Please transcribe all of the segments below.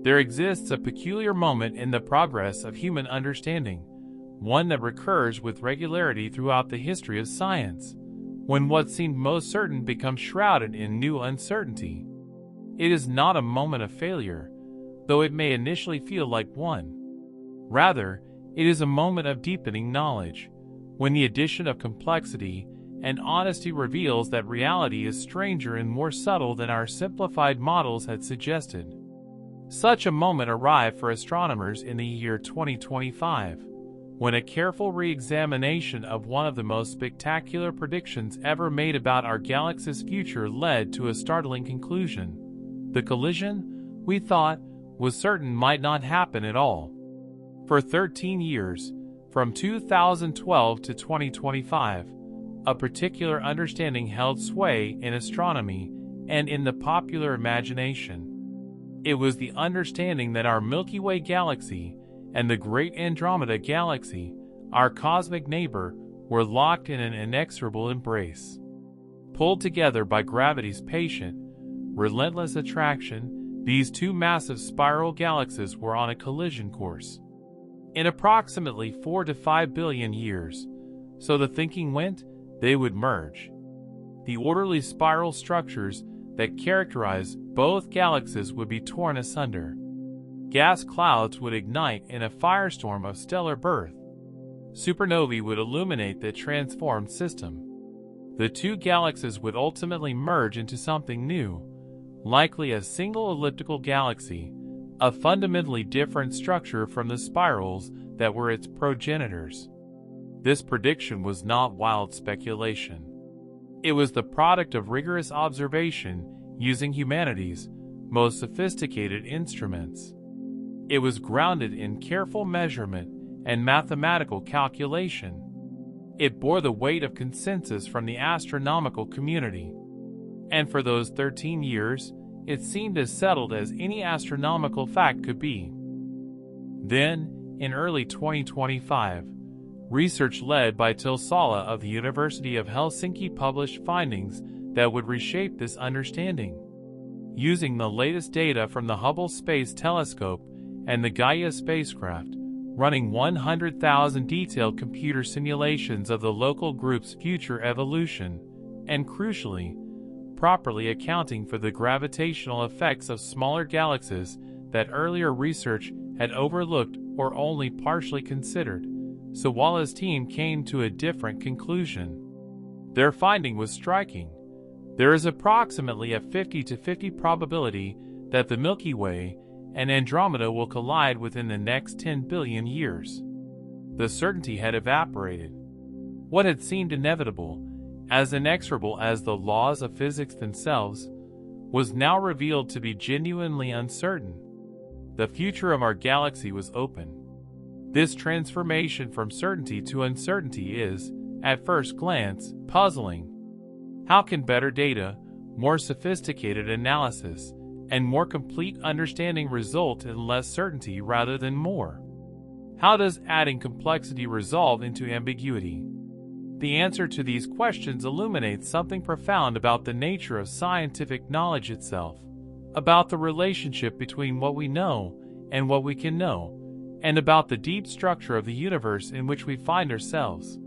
There exists a peculiar moment in the progress of human understanding, one that recurs with regularity throughout the history of science, when what seemed most certain becomes shrouded in new uncertainty. It is not a moment of failure, though it may initially feel like one. Rather, it is a moment of deepening knowledge, when the addition of complexity and honesty reveals that reality is stranger and more subtle than our simplified models had suggested. Such a moment arrived for astronomers in the year 2025, when a careful re-examination of one of the most spectacular predictions ever made about our galaxy's future led to a startling conclusion. The collision, we thought, was certain might not happen at all. For 13 years, from 2012 to 2025, a particular understanding held sway in astronomy and in the popular imagination. It was the understanding that our Milky Way Galaxy and the great Andromeda Galaxy, our cosmic neighbor, were locked in an inexorable embrace. Pulled together by gravity's patient, relentless attraction, these two massive spiral galaxies were on a collision course. In approximately 4 to 5 billion years, so the thinking went, they would merge. The orderly spiral structures that characterize both galaxies would be torn asunder. Gas clouds would ignite in a firestorm of stellar birth. Supernovae would illuminate the transformed system. The two galaxies would ultimately merge into something new, likely a single elliptical galaxy, a fundamentally different structure from the spirals that were its progenitors. This prediction was not wild speculation. It was the product of rigorous observation using humanity's most sophisticated instruments. It was grounded in careful measurement and mathematical calculation. It bore the weight of consensus from the astronomical community. And for those 13 years, it seemed as settled as any astronomical fact could be. Then, in early 2025, research led by Tilsala of the University of Helsinki published findings that would reshape this understanding. Using the latest data from the Hubble Space Telescope and the Gaia spacecraft, running 100,000 detailed computer simulations of the local group's future evolution, and crucially, properly accounting for the gravitational effects of smaller galaxies that earlier research had overlooked or only partially considered, Sawala's team came to a different conclusion. Their finding was striking. There is approximately a 50-50 probability that the Milky Way and Andromeda will collide within the next 10 billion years. The certainty had evaporated. What had seemed inevitable, as inexorable as the laws of physics themselves, was now revealed to be genuinely uncertain. The future of our galaxy was open. This transformation from certainty to uncertainty is, at first glance, puzzling. How can better data, more sophisticated analysis, and more complete understanding result in less certainty rather than more? How does adding complexity resolve into ambiguity? The answer to these questions illuminates something profound about the nature of scientific knowledge itself, about the relationship between what we know and what we can know, and about the deep structure of the universe in which we find ourselves.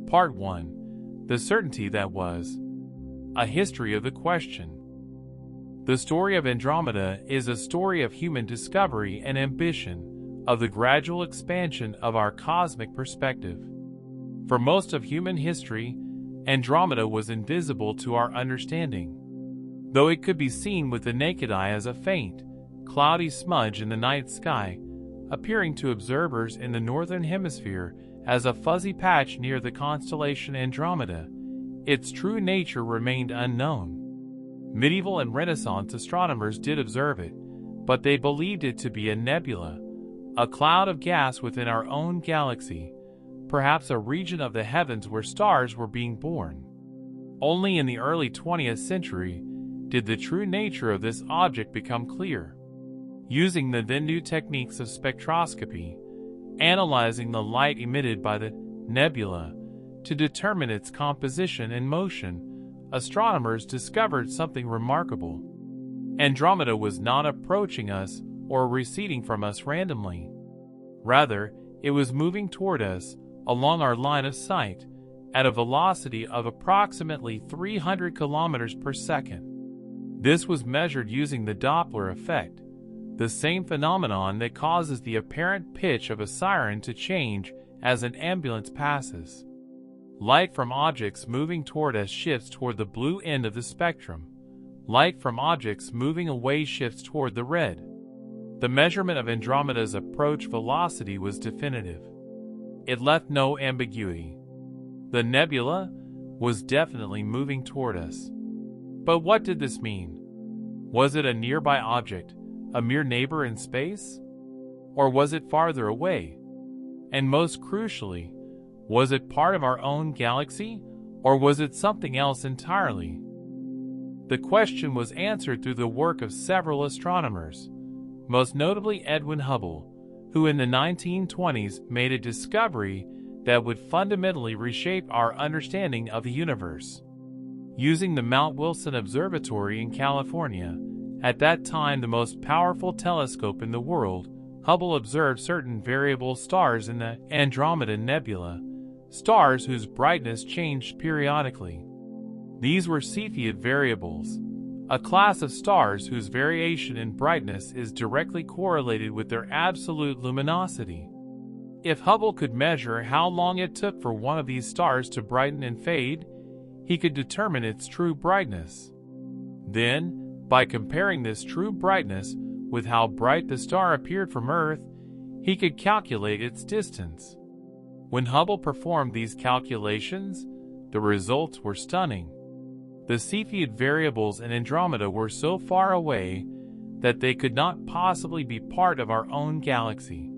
Part 1. The Certainty That Was. A History of the Question. The story of Andromeda is a story of human discovery and ambition, of the gradual expansion of our cosmic perspective. For most of human history, Andromeda was invisible to our understanding, though it could be seen with the naked eye as a faint, cloudy smudge in the night sky, appearing to observers in the northern hemisphere as a fuzzy patch near the constellation Andromeda. Its true nature remained unknown. Medieval and Renaissance astronomers did observe it, but they believed it to be a nebula, a cloud of gas within our own galaxy, perhaps a region of the heavens where stars were being born. Only in the early 20th century did the true nature of this object become clear. Using the then new techniques of spectroscopy, analyzing the light emitted by the nebula to determine its composition and motion, astronomers discovered something remarkable. Andromeda was not approaching us or receding from us randomly. Rather, it was moving toward us, along our line of sight, at a velocity of approximately 300 kilometers per second. This was measured using the Doppler effect, the same phenomenon that causes the apparent pitch of a siren to change as an ambulance passes. Light from objects moving toward us shifts toward the blue end of the spectrum. Light from objects moving away shifts toward the red. The measurement of Andromeda's approach velocity was definitive. It left no ambiguity. The nebula was definitely moving toward us. But what did this mean? Was it a nearby object, a mere neighbor in space? Or was it farther away? And most crucially, was it part of our own galaxy, or was it something else entirely? The question was answered through the work of several astronomers, most notably Edwin Hubble, who in the 1920s made a discovery that would fundamentally reshape our understanding of the universe. Using the Mount Wilson Observatory in California, at that time the most powerful telescope in the world, Hubble observed certain variable stars in the Andromeda Nebula, stars whose brightness changed periodically. These were Cepheid variables, a class of stars whose variation in brightness is directly correlated with their absolute luminosity. If Hubble could measure how long it took for one of these stars to brighten and fade, he could determine its true brightness. Then, by comparing this true brightness with how bright the star appeared from Earth, he could calculate its distance. When Hubble performed these calculations, the results were stunning. The Cepheid variables in Andromeda were so far away that they could not possibly be part of our own galaxy.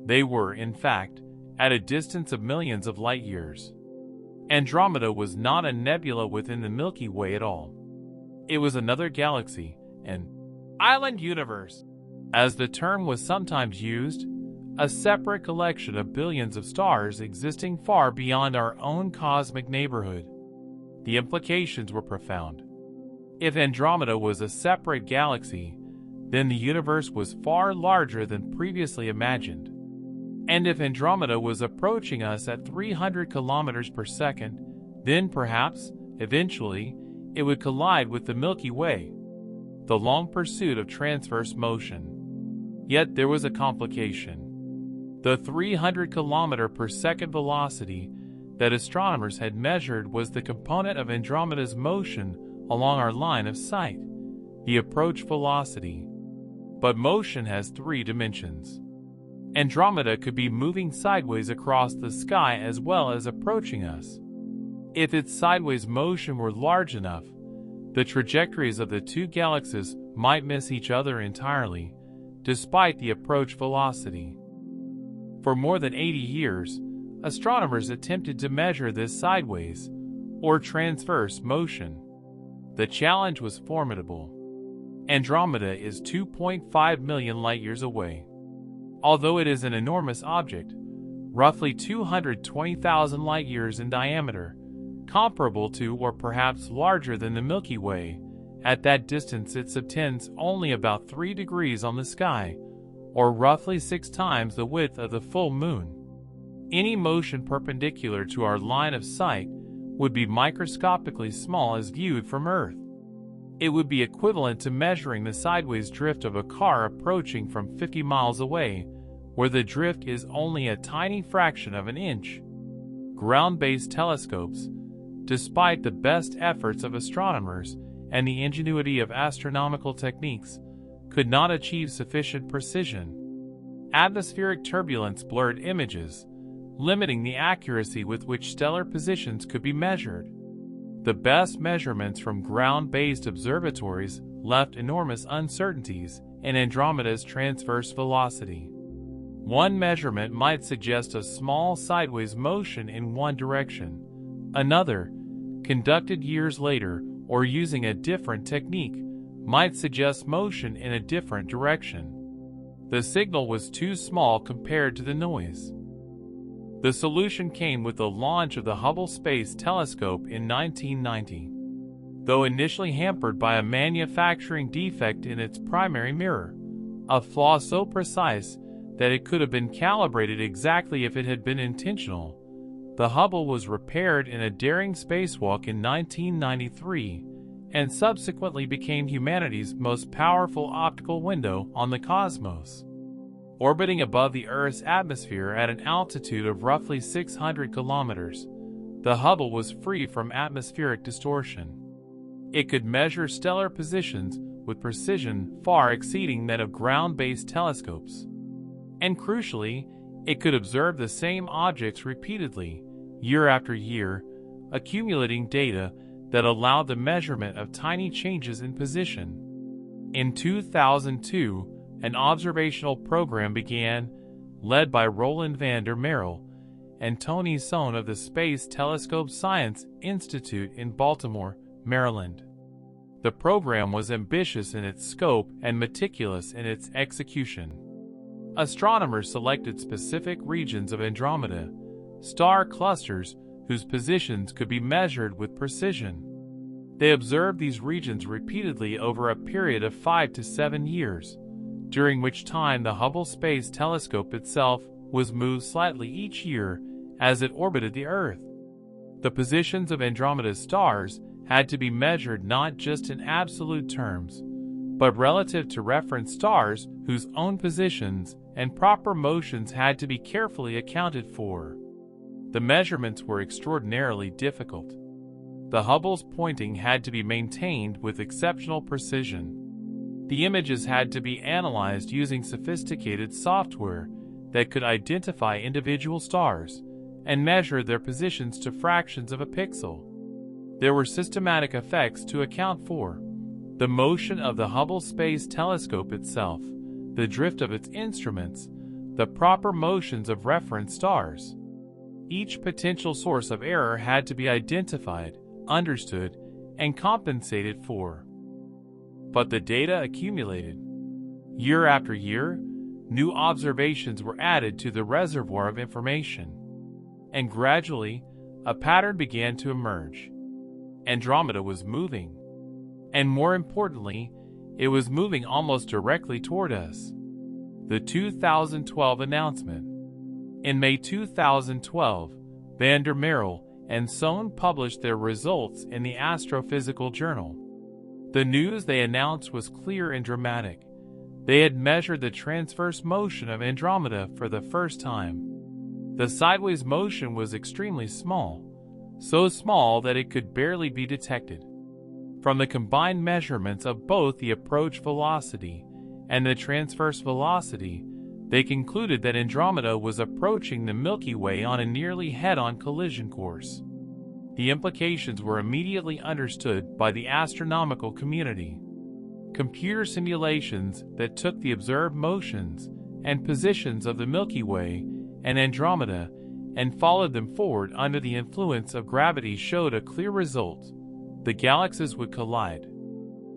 They were, in fact, at a distance of millions of light years. Andromeda was not a nebula within the Milky Way at all. It was another galaxy, an island universe, as the term was sometimes used, a separate collection of billions of stars existing far beyond our own cosmic neighborhood. The implications were profound. If Andromeda was a separate galaxy, then the universe was far larger than previously imagined. And if Andromeda was approaching us at 300 kilometers per second, then perhaps, eventually, it would collide with the Milky Way, the long pursuit of transverse motion. Yet there was a complication. The 300 kilometer per second velocity that astronomers had measured was the component of Andromeda's motion along our line of sight, the approach velocity. But motion has 3 dimensions. Andromeda could be moving sideways across the sky as well as approaching us. If its sideways motion were large enough, the trajectories of the two galaxies might miss each other entirely, despite the approach velocity. For more than 80 years, astronomers attempted to measure this sideways, or transverse motion. The challenge was formidable. Andromeda is 2.5 million light-years away. Although it is an enormous object, roughly 220,000 light-years in diameter, comparable to or perhaps larger than the Milky Way, at that distance it subtends only about 3 degrees on the sky, or roughly 6 times the width of the full moon. Any motion perpendicular to our line of sight would be microscopically small as viewed from Earth. It would be equivalent to measuring the sideways drift of a car approaching from 50 miles away, where the drift is only a tiny fraction of an inch. Ground-based telescopes, despite the best efforts of astronomers and the ingenuity of astronomical techniques, could not achieve sufficient precision. Atmospheric turbulence blurred images, limiting the accuracy with which stellar positions could be measured. The best measurements from ground-based observatories left enormous uncertainties in Andromeda's transverse velocity. One measurement might suggest a small sideways motion in one direction. Another, conducted years later or using a different technique, might suggest motion in a different direction. The signal was too small compared to the noise. The solution came with the launch of the Hubble Space Telescope in 1990. Though initially hampered by a manufacturing defect in its primary mirror, a flaw so precise that it could have been calibrated exactly if it had been intentional. The Hubble was repaired in a daring spacewalk in 1993 and subsequently became humanity's most powerful optical window on the cosmos. Orbiting above the Earth's atmosphere at an altitude of roughly 600 kilometers, the Hubble was free from atmospheric distortion. It could measure stellar positions with precision far exceeding that of ground-based telescopes. And crucially, it could observe the same objects repeatedly, year after year, accumulating data that allowed the measurement of tiny changes in position. In 2002, an observational program began, led by Roland van der Merel and Tony Sohn of the Space Telescope Science Institute in Baltimore, Maryland. The program was ambitious in its scope and meticulous in its execution. Astronomers selected specific regions of Andromeda, star clusters whose positions could be measured with precision. They observed these regions repeatedly over a period of 5 to 7 years, during which time the Hubble Space Telescope itself was moved slightly each year as it orbited the Earth. The positions of Andromeda's stars had to be measured not just in absolute terms, but relative to reference stars whose own positions and proper motions had to be carefully accounted for. The measurements were extraordinarily difficult. The Hubble's pointing had to be maintained with exceptional precision. The images had to be analyzed using sophisticated software that could identify individual stars and measure their positions to fractions of a pixel. There were systematic effects to account for: the motion of the Hubble Space Telescope itself, the drift of its instruments, the proper motions of reference stars. Each potential source of error had to be identified, understood, and compensated for. But the data accumulated. Year after year, new observations were added to the reservoir of information. And gradually, a pattern began to emerge. Andromeda was moving. And more importantly, it was moving almost directly toward us. The 2012 announcement. In May 2012, van der Merel and Sohn published their results in the Astrophysical Journal. The news they announced was clear and dramatic. They had measured the transverse motion of Andromeda for the first time. The sideways motion was extremely small, so small that it could barely be detected. From the combined measurements of both the approach velocity and the transverse velocity, they concluded that Andromeda was approaching the Milky Way on a nearly head-on collision course. The implications were immediately understood by the astronomical community. Computer simulations that took the observed motions and positions of the Milky Way and Andromeda and followed them forward under the influence of gravity showed a clear result: the galaxies would collide.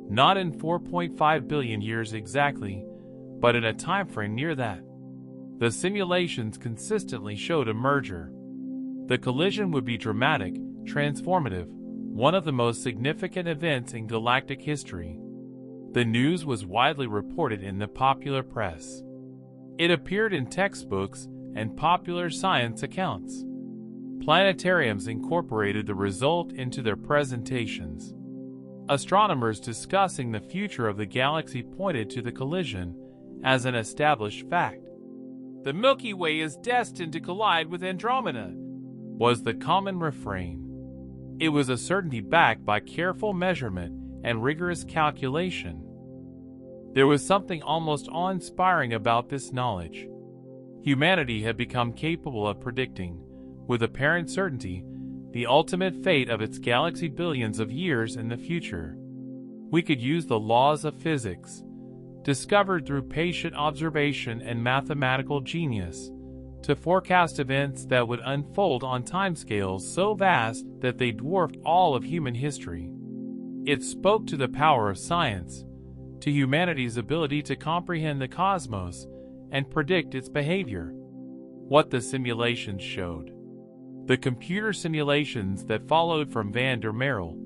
Not in 4.5 billion years exactly, but in a timeframe near that. The simulations consistently showed a merger. The collision would be dramatic, transformative, one of the most significant events in galactic history. The news was widely reported in the popular press. It appeared in textbooks and popular science accounts. Planetariums incorporated the result into their presentations. Astronomers discussing the future of the galaxy pointed to the collision as an established fact. "The Milky Way is destined to collide with Andromeda," was the common refrain. It was a certainty backed by careful measurement and rigorous calculation. There was something almost awe-inspiring about this knowledge. Humanity had become capable of predicting, with apparent certainty, the ultimate fate of its galaxy billions of years in the future. We could use the laws of physics, discovered through patient observation and mathematical genius, to forecast events that would unfold on timescales so vast that they dwarfed all of human history. It spoke to the power of science, to humanity's ability to comprehend the cosmos and predict its behavior. What the simulations showed. The computer simulations that followed from van der Merel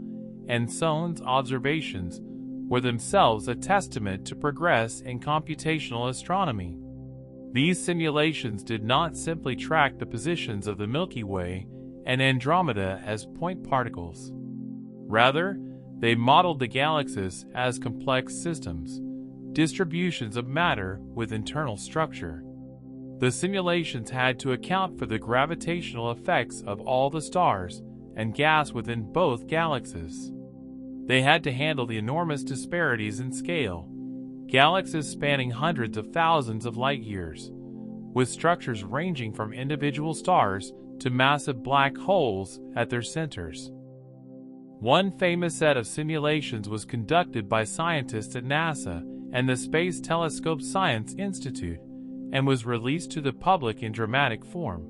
and Sohn's observations were themselves a testament to progress in computational astronomy. These simulations did not simply track the positions of the Milky Way and Andromeda as point particles. Rather, they modeled the galaxies as complex systems, distributions of matter with internal structure. The simulations had to account for the gravitational effects of all the stars and gas within both galaxies. They had to handle the enormous disparities in scale, galaxies spanning hundreds of thousands of light years, with structures ranging from individual stars to massive black holes at their centers. One famous set of simulations was conducted by scientists at NASA and the Space Telescope Science Institute, and was released to the public in dramatic form.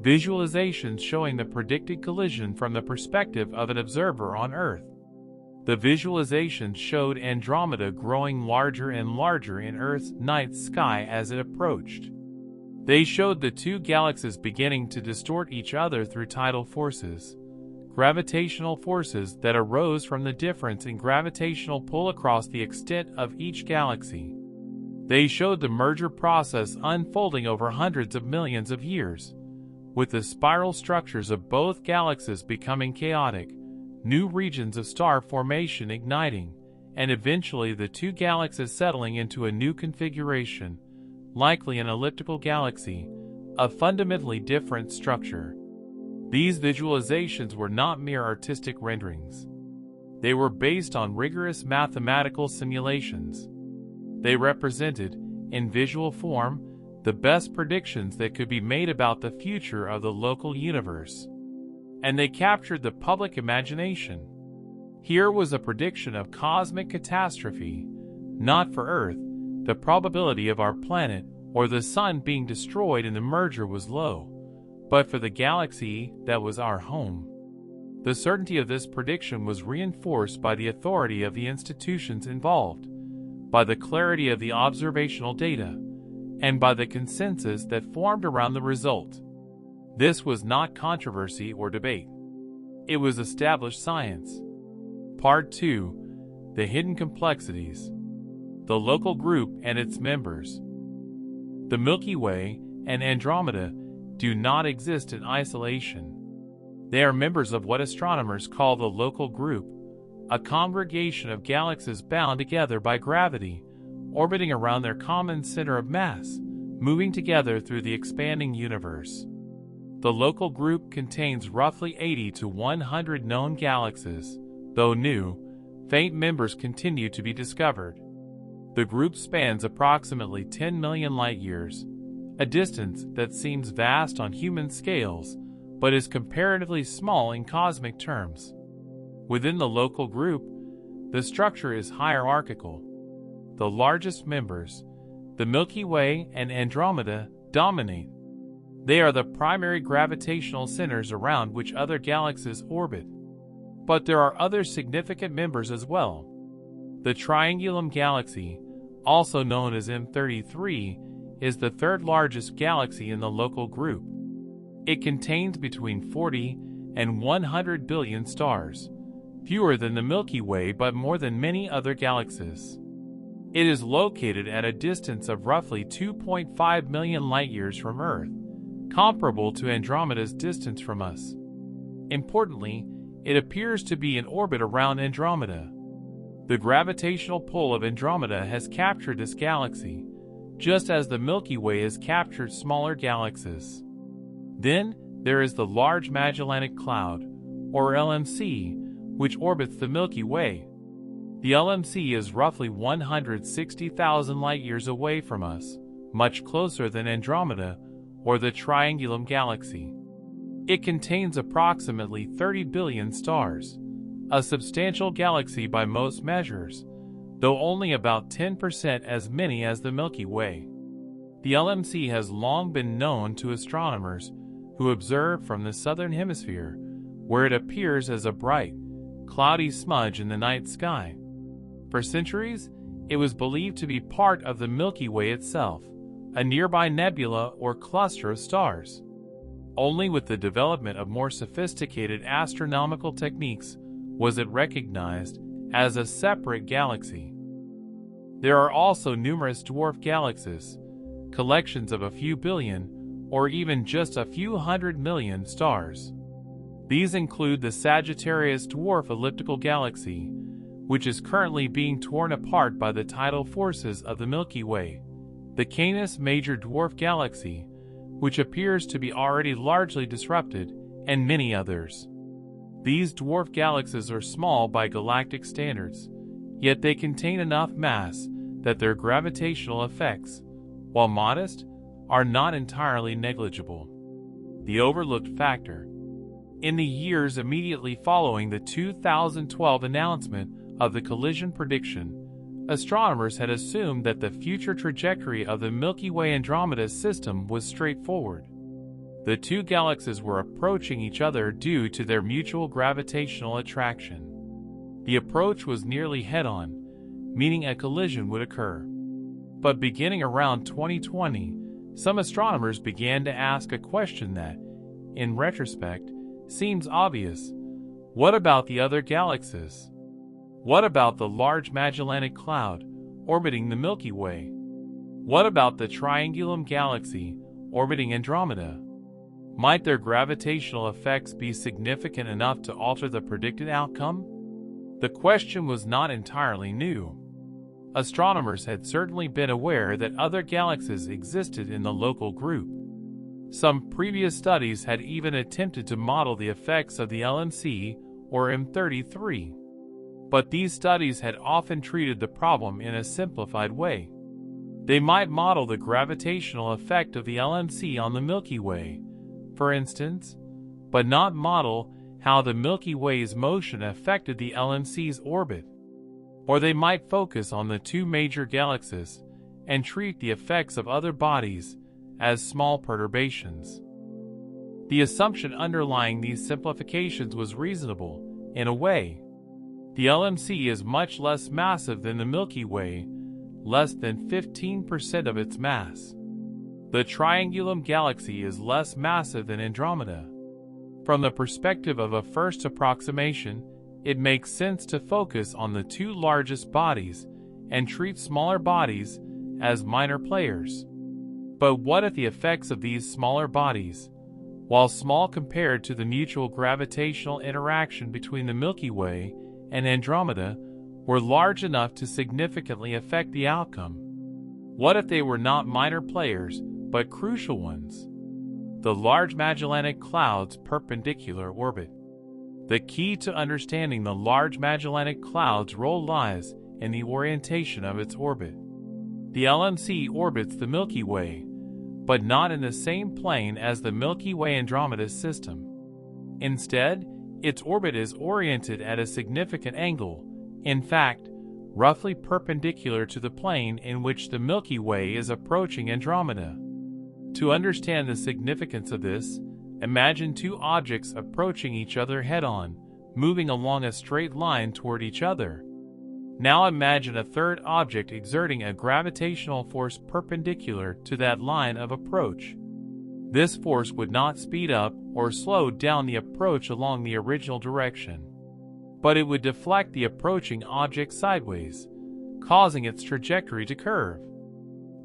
Visualizations showing the predicted collision from the perspective of an observer on Earth. The visualizations showed Andromeda growing larger and larger in Earth's night sky as it approached. They showed the two galaxies beginning to distort each other through tidal forces, gravitational forces that arose from the difference in gravitational pull across the extent of each galaxy. They showed the merger process unfolding over hundreds of millions of years, with the spiral structures of both galaxies becoming chaotic, new regions of star formation igniting, and eventually the two galaxies settling into a new configuration, likely an elliptical galaxy, a fundamentally different structure. These visualizations were not mere artistic renderings. They were based on rigorous mathematical simulations. They represented, in visual form, the best predictions that could be made about the future of the local universe. And they captured the public imagination. Here was a prediction of cosmic catastrophe, not for Earth. The probability of our planet or the Sun being destroyed in the merger was low, but for the galaxy that was our home. The certainty of this prediction was reinforced by the authority of the institutions involved, by the clarity of the observational data, and by the consensus that formed around the result. This was not controversy or debate. It was established science. Part 2. The Hidden Complexities. The local group and its members. The Milky Way and Andromeda do not exist in isolation. They are members of what astronomers call the local group, a congregation of galaxies bound together by gravity, orbiting around their common center of mass, moving together through the expanding universe. The local group contains roughly 80 to 100 known galaxies, though new, faint members continue to be discovered. The group spans approximately 10 million light-years, a distance that seems vast on human scales, but is comparatively small in cosmic terms. Within the local group, the structure is hierarchical. The largest members, the Milky Way and Andromeda, dominate. They are the primary gravitational centers around which other galaxies orbit. But there are other significant members as well. The Triangulum Galaxy, also known as M33, is the third largest galaxy in the local group. It contains between 40 and 100 billion stars, fewer than the Milky Way but more than many other galaxies. It is located at a distance of roughly 2.5 million light-years from Earth, comparable to Andromeda's distance from us. Importantly, it appears to be in orbit around Andromeda. The gravitational pull of Andromeda has captured this galaxy, just as the Milky Way has captured smaller galaxies. Then, there is the Large Magellanic Cloud, or LMC, which orbits the Milky Way. The LMC is roughly 160,000 light-years away from us, much closer than Andromeda or the Triangulum Galaxy. It contains approximately 30 billion stars, a substantial galaxy by most measures, though only about 10% as many as the Milky Way. The LMC has long been known to astronomers who observe from the southern hemisphere, where it appears as a bright, cloudy smudge in the night sky. For centuries, it was believed to be part of the Milky Way itself, a nearby nebula or cluster of stars. Only with the development of more sophisticated astronomical techniques was it recognized as a separate galaxy. There are also numerous dwarf galaxies, collections of a few billion, or even just a few 100 million stars. These include the Sagittarius Dwarf Elliptical Galaxy, which is currently being torn apart by the tidal forces of the Milky Way, the Canis Major Dwarf Galaxy, which appears to be already largely disrupted, and many others. These dwarf galaxies are small by galactic standards, yet they contain enough mass that their gravitational effects, while modest, are not entirely negligible. The overlooked factor. In the years immediately following the 2012 announcement of the collision prediction, astronomers had assumed that the future trajectory of the Milky Way Andromeda system was straightforward. The two galaxies were approaching each other due to their mutual gravitational attraction. The approach was nearly head-on, meaning a collision would occur. But beginning around 2020, some astronomers began to ask a question that, in retrospect, seems obvious. What about the other galaxies? What about the Large Magellanic Cloud orbiting the Milky Way? What about the Triangulum Galaxy orbiting Andromeda? Might their gravitational effects be significant enough to alter the predicted outcome? The question was not entirely new. Astronomers had certainly been aware that other galaxies existed in the local group. Some previous studies had even attempted to model the effects of the LMC or M33. But these studies had often treated the problem in a simplified way. They might model the gravitational effect of the LMC on the Milky Way, for instance, but not model how the Milky Way's motion affected the LMC's orbit. Or they might focus on the two major galaxies and treat the effects of other bodies as small perturbations. The assumption underlying these simplifications was reasonable, in a way. The LMC is much less massive than the Milky Way, less than 15% of its mass. The Triangulum Galaxy is less massive than Andromeda. From the perspective of a first approximation, it makes sense to focus on the two largest bodies and treat smaller bodies as minor players. But what if the effects of these smaller bodies, while small compared to the mutual gravitational interaction between the Milky Way and Andromeda, were large enough to significantly affect the outcome? What if they were not minor players, but crucial ones? The Large Magellanic Cloud's perpendicular orbit. The key to understanding the Large Magellanic Cloud's role lies in the orientation of its orbit. The LMC orbits the Milky Way, but not in the same plane as the Milky Way Andromeda system. Instead, its orbit is oriented at a significant angle, in fact, roughly perpendicular to the plane in which the Milky Way is approaching Andromeda. To understand the significance of this, imagine two objects approaching each other head-on, moving along a straight line toward each other. Now imagine a third object exerting a gravitational force perpendicular to that line of approach. This force would not speed up or slow down the approach along the original direction, but it would deflect the approaching object sideways, causing its trajectory to curve.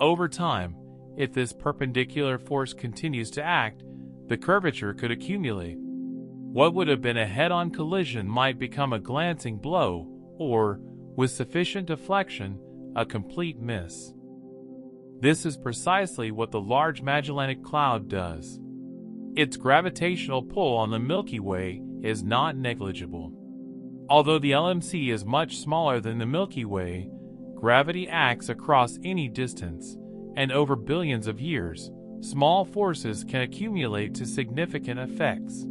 Over time, if this perpendicular force continues to act, the curvature could accumulate. What would have been a head-on collision might become a glancing blow, or, with sufficient deflection, a complete miss. This is precisely what the Large Magellanic Cloud does. Its gravitational pull on the Milky Way is not negligible. Although the LMC is much smaller than the Milky Way, gravity acts across any distance, and over billions of years, small forces can accumulate to significant effects.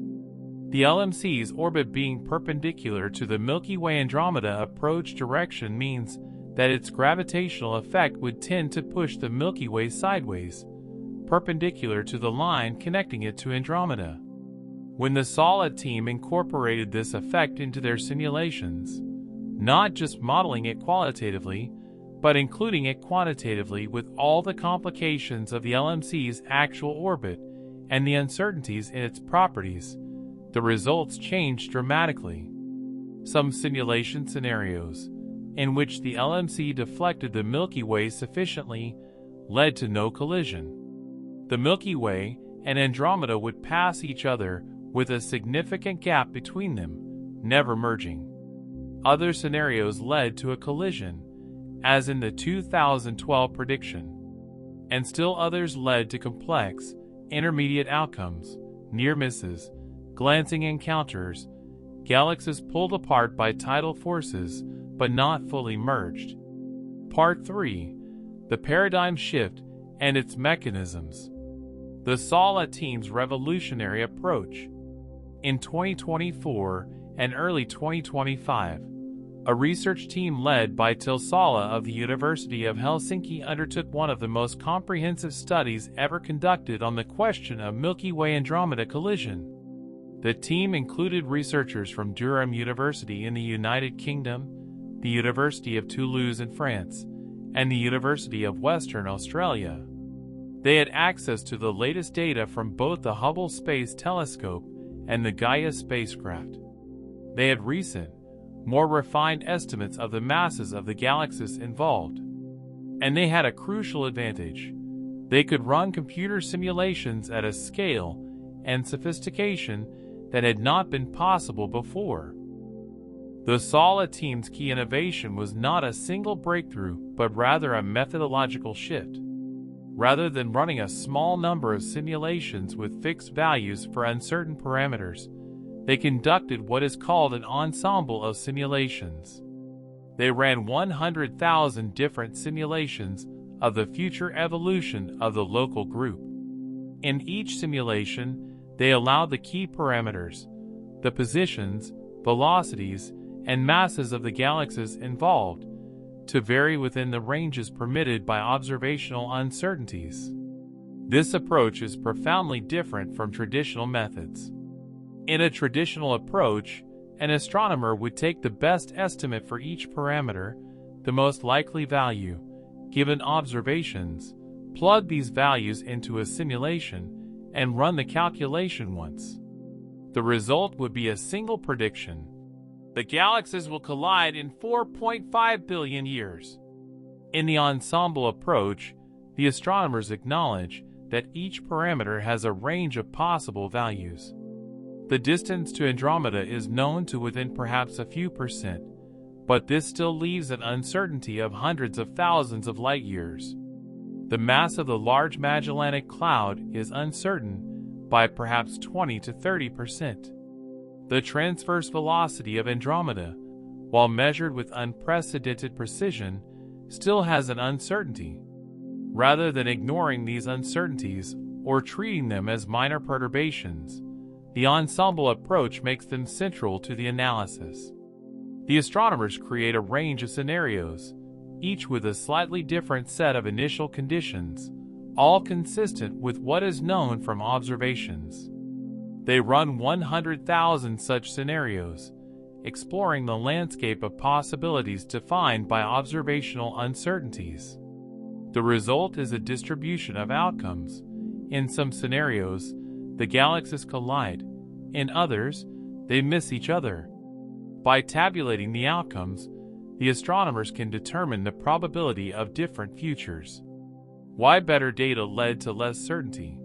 The LMC's orbit being perpendicular to the Milky Way Andromeda approach direction means that its gravitational effect would tend to push the Milky Way sideways, perpendicular to the line connecting it to Andromeda. When the SOLID team incorporated this effect into their simulations, not just modeling it qualitatively, but including it quantitatively with all the complications of the LMC's actual orbit and the uncertainties in its properties, the results changed dramatically. Some simulation scenarios, in which the LMC deflected the Milky Way sufficiently, led to no collision. The Milky Way and Andromeda would pass each other with a significant gap between them, never merging. Other scenarios led to a collision, as in the 2012 prediction. And still others led to complex, intermediate outcomes, near misses, glancing encounters, galaxies pulled apart by tidal forces but not fully merged. Part 3. The Paradigm Shift and its Mechanisms. The SALA team's revolutionary approach. In 2024 and early 2025, a research team led by Sala of the University of Helsinki undertook one of the most comprehensive studies ever conducted on the question of Milky Way-Andromeda collision. The team included researchers from Durham University in the United Kingdom, the University of Toulouse in France, and the University of Western Australia. They had access to the latest data from both the Hubble Space Telescope and the Gaia spacecraft. They had recent, more refined estimates of the masses of the galaxies involved. And they had a crucial advantage. They could run computer simulations at a scale and sophistication that had not been possible before. The SALA team's key innovation was not a single breakthrough, but rather a methodological shift. Rather than running a small number of simulations with fixed values for uncertain parameters, they conducted what is called an ensemble of simulations. They ran 100,000 different simulations of the future evolution of the local group. In each simulation, they allowed the key parameters, the positions, velocities, and masses of the galaxies involved, to vary within the ranges permitted by observational uncertainties. This approach is profoundly different from traditional methods. In a traditional approach, an astronomer would take the best estimate for each parameter, the most likely value, given observations, plug these values into a simulation, and run the calculation once. The result would be a single prediction. The galaxies will collide in 4.5 billion years. In the ensemble approach, the astronomers acknowledge that each parameter has a range of possible values. The distance to Andromeda is known to within perhaps a few percent, but this still leaves an uncertainty of hundreds of thousands of light years. The mass of the Large Magellanic Cloud is uncertain by perhaps 20 to 30%. The transverse velocity of Andromeda, while measured with unprecedented precision, still has an uncertainty. Rather than ignoring these uncertainties or treating them as minor perturbations, the ensemble approach makes them central to the analysis. The astronomers create a range of scenarios, each with a slightly different set of initial conditions, all consistent with what is known from observations. They run 100,000 such scenarios, exploring the landscape of possibilities defined by observational uncertainties. The result is a distribution of outcomes. In some scenarios, the galaxies collide. In others, they miss each other. By tabulating the outcomes, the astronomers can determine the probability of different futures. Why better data led to less certainty?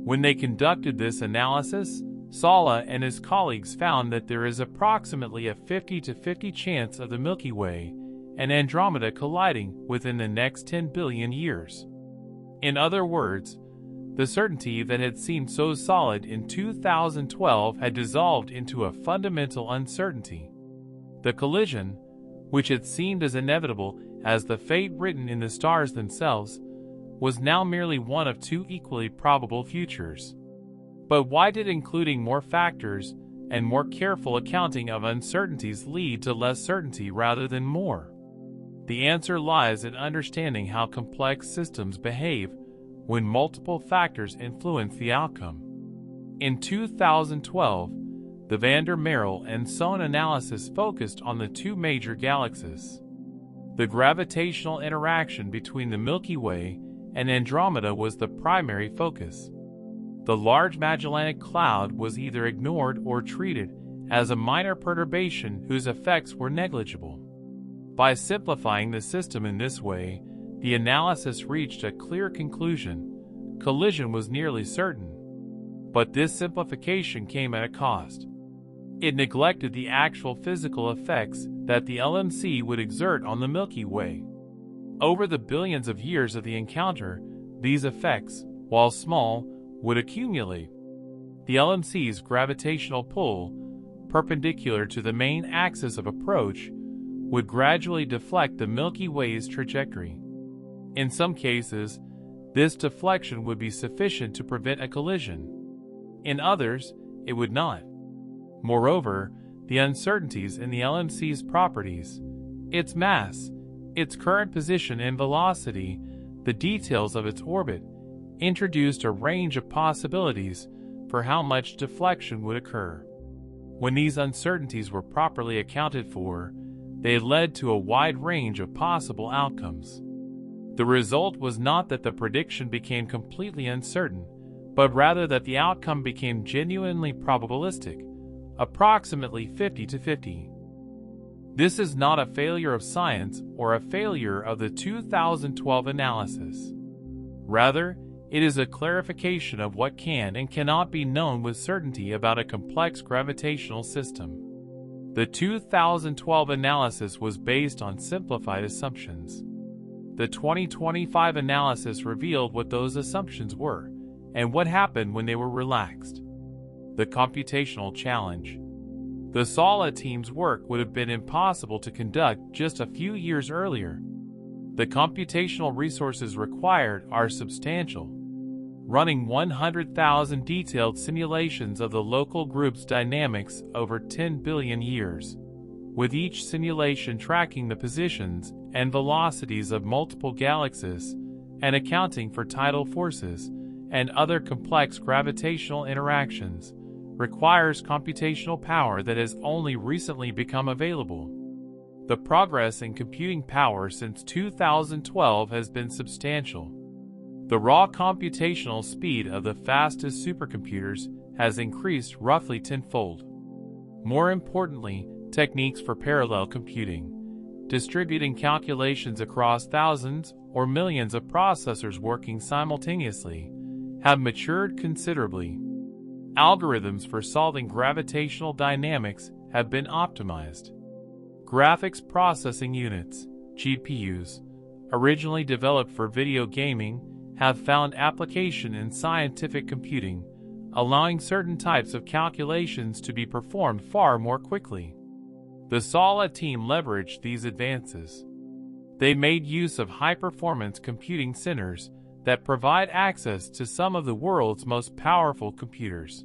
When they conducted this analysis, Sala and his colleagues found that there is approximately a 50-50 chance of the Milky Way and Andromeda colliding within the next 10 billion years. In other words, the certainty that had seemed so solid in 2012 had dissolved into a fundamental uncertainty. The collision, which had seemed as inevitable as the fate written in the stars themselves, was now merely one of two equally probable futures. But why did including more factors and more careful accounting of uncertainties lead to less certainty rather than more? The answer lies in understanding how complex systems behave when multiple factors influence the outcome. In 2012, the van der Merel and Sohn analysis focused on the two major galaxies. The gravitational interaction between the Milky Way and Andromeda was the primary focus. The Large Magellanic Cloud was either ignored or treated as a minor perturbation whose effects were negligible. By simplifying the system in this way, the analysis reached a clear conclusion: collision was nearly certain. But this simplification came at a cost. It neglected the actual physical effects that the LMC would exert on the Milky Way. Over the billions of years of the encounter, these effects, while small, would accumulate. The LMC's gravitational pull, perpendicular to the main axis of approach, would gradually deflect the Milky Way's trajectory. In some cases, this deflection would be sufficient to prevent a collision. In others, it would not. Moreover, the uncertainties in the LMC's properties, its mass, its current position and velocity, the details of its orbit, introduced a range of possibilities for how much deflection would occur. When these uncertainties were properly accounted for, they led to a wide range of possible outcomes. The result was not that the prediction became completely uncertain, but rather that the outcome became genuinely probabilistic, approximately 50-50. This is not a failure of science or a failure of the 2012 analysis. Rather, it is a clarification of what can and cannot be known with certainty about a complex gravitational system. The 2012 analysis was based on simplified assumptions. The 2025 analysis revealed what those assumptions were and what happened when they were relaxed. The computational challenge. The SALA team's work would have been impossible to conduct just a few years earlier. The computational resources required are substantial. Running 100,000 detailed simulations of the local group's dynamics over 10 billion years, with each simulation tracking the positions and velocities of multiple galaxies and accounting for tidal forces and other complex gravitational interactions, requires computational power that has only recently become available. The progress in computing power since 2012 has been substantial. The raw computational speed of the fastest supercomputers has increased roughly tenfold. More importantly, techniques for parallel computing, distributing calculations across thousands or millions of processors working simultaneously, have matured considerably. Algorithms for solving gravitational dynamics have been optimized. Graphics processing units, GPUs, originally developed for video gaming, have found application in scientific computing, allowing certain types of calculations to be performed far more quickly. The SALA team leveraged these advances. They made use of high-performance computing centers that provide access to some of the world's most powerful computers.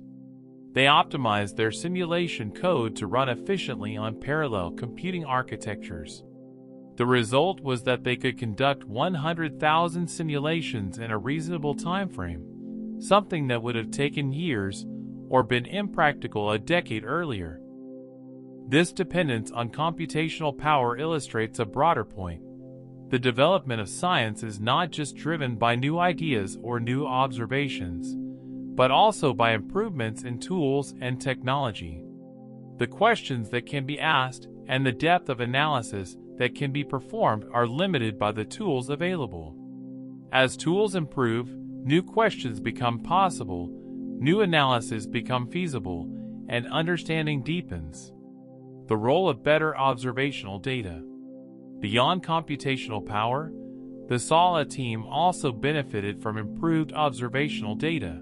They optimized their simulation code to run efficiently on parallel computing architectures. The result was that they could conduct 100,000 simulations in a reasonable time frame, something that would have taken years or been impractical a decade earlier. This dependence on computational power illustrates a broader point. The development of science is not just driven by new ideas or new observations, but also by improvements in tools and technology. The questions that can be asked and the depth of analysis that can be performed are limited by the tools available. As tools improve, new questions become possible, new analyses become feasible, and understanding deepens. The role of better observational data. Beyond computational power, the SALA team also benefited from improved observational data.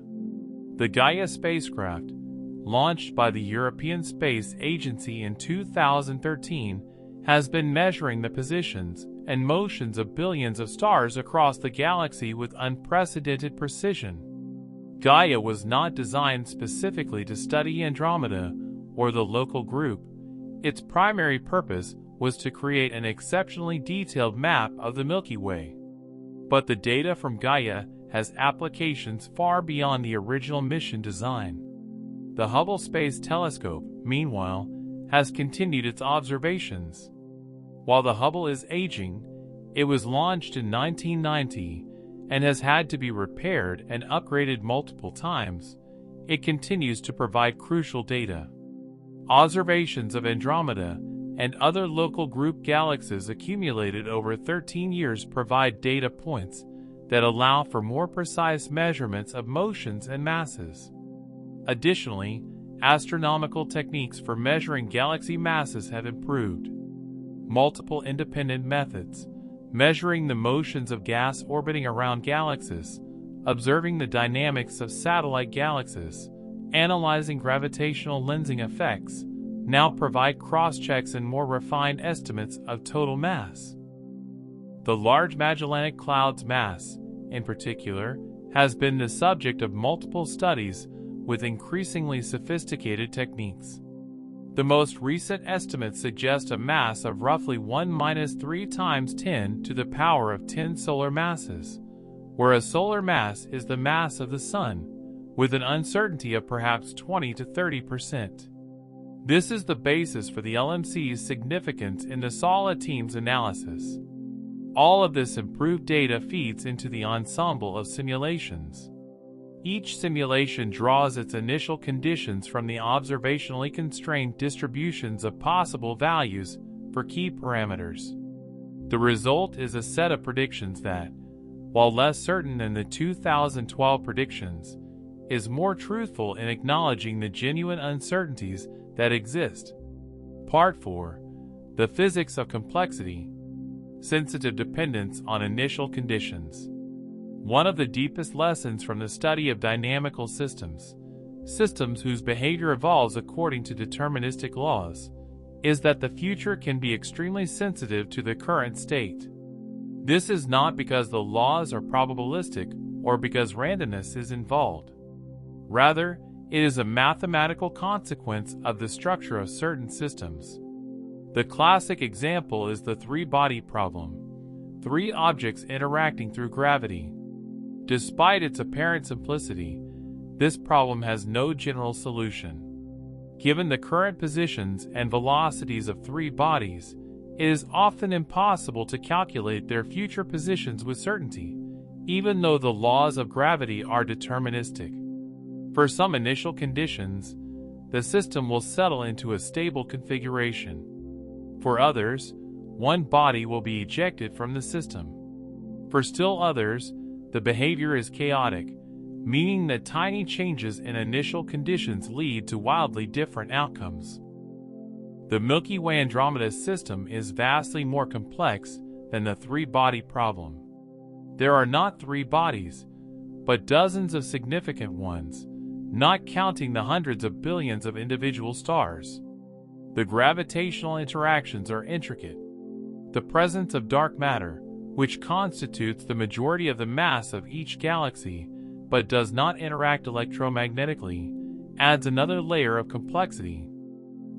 The Gaia spacecraft, launched by the European Space Agency in 2013, has been measuring the positions and motions of billions of stars across the galaxy with unprecedented precision. Gaia was not designed specifically to study Andromeda or the local group. Its primary purpose was to create an exceptionally detailed map of the Milky Way. But the data from Gaia has applications far beyond the original mission design. The Hubble Space Telescope, meanwhile, has continued its observations. While the Hubble is aging, it was launched in 1990 and has had to be repaired and upgraded multiple times. It continues to provide crucial data. Observations of Andromeda and other local group galaxies accumulated over 13 years provide data points that allow for more precise measurements of motions and masses. Additionally, astronomical techniques for measuring galaxy masses have improved. Multiple independent methods, measuring the motions of gas orbiting around galaxies, observing the dynamics of satellite galaxies, analyzing gravitational lensing effects, now provide cross-checks and more refined estimates of total mass. The Large Magellanic Cloud's mass, in particular, has been the subject of multiple studies with increasingly sophisticated techniques. The most recent estimates suggest a mass of roughly 1-3 times 10 to the power of 10 solar masses, where a solar mass is the mass of the Sun, with an uncertainty of perhaps 20 to 30%. This is the basis for the LMC's significance in the SOLA team's analysis. All of this improved data feeds into the ensemble of simulations. Each simulation draws its initial conditions from the observationally constrained distributions of possible values for key parameters. The result is a set of predictions that, while less certain than the 2012 predictions, is more truthful in acknowledging the genuine uncertainties that exist. Part 4. The Physics of Complexity. Sensitive dependence on initial conditions. One of the deepest lessons from the study of dynamical systems, systems whose behavior evolves according to deterministic laws, is that the future can be extremely sensitive to the current state. This is not because the laws are probabilistic or because randomness is involved. Rather, it is a mathematical consequence of the structure of certain systems. The classic example is the three-body problem, three objects interacting through gravity. Despite its apparent simplicity, this problem has no general solution. Given the current positions and velocities of three bodies, it is often impossible to calculate their future positions with certainty, even though the laws of gravity are deterministic. For some initial conditions, the system will settle into a stable configuration. For others, one body will be ejected from the system. For still others, the behavior is chaotic, meaning that tiny changes in initial conditions lead to wildly different outcomes. The Milky Way Andromeda system is vastly more complex than the three-body problem. There are not three bodies, but dozens of significant ones, not counting the hundreds of billions of individual stars. The gravitational interactions are intricate. The presence of dark matter, which constitutes the majority of the mass of each galaxy, but does not interact electromagnetically, adds another layer of complexity.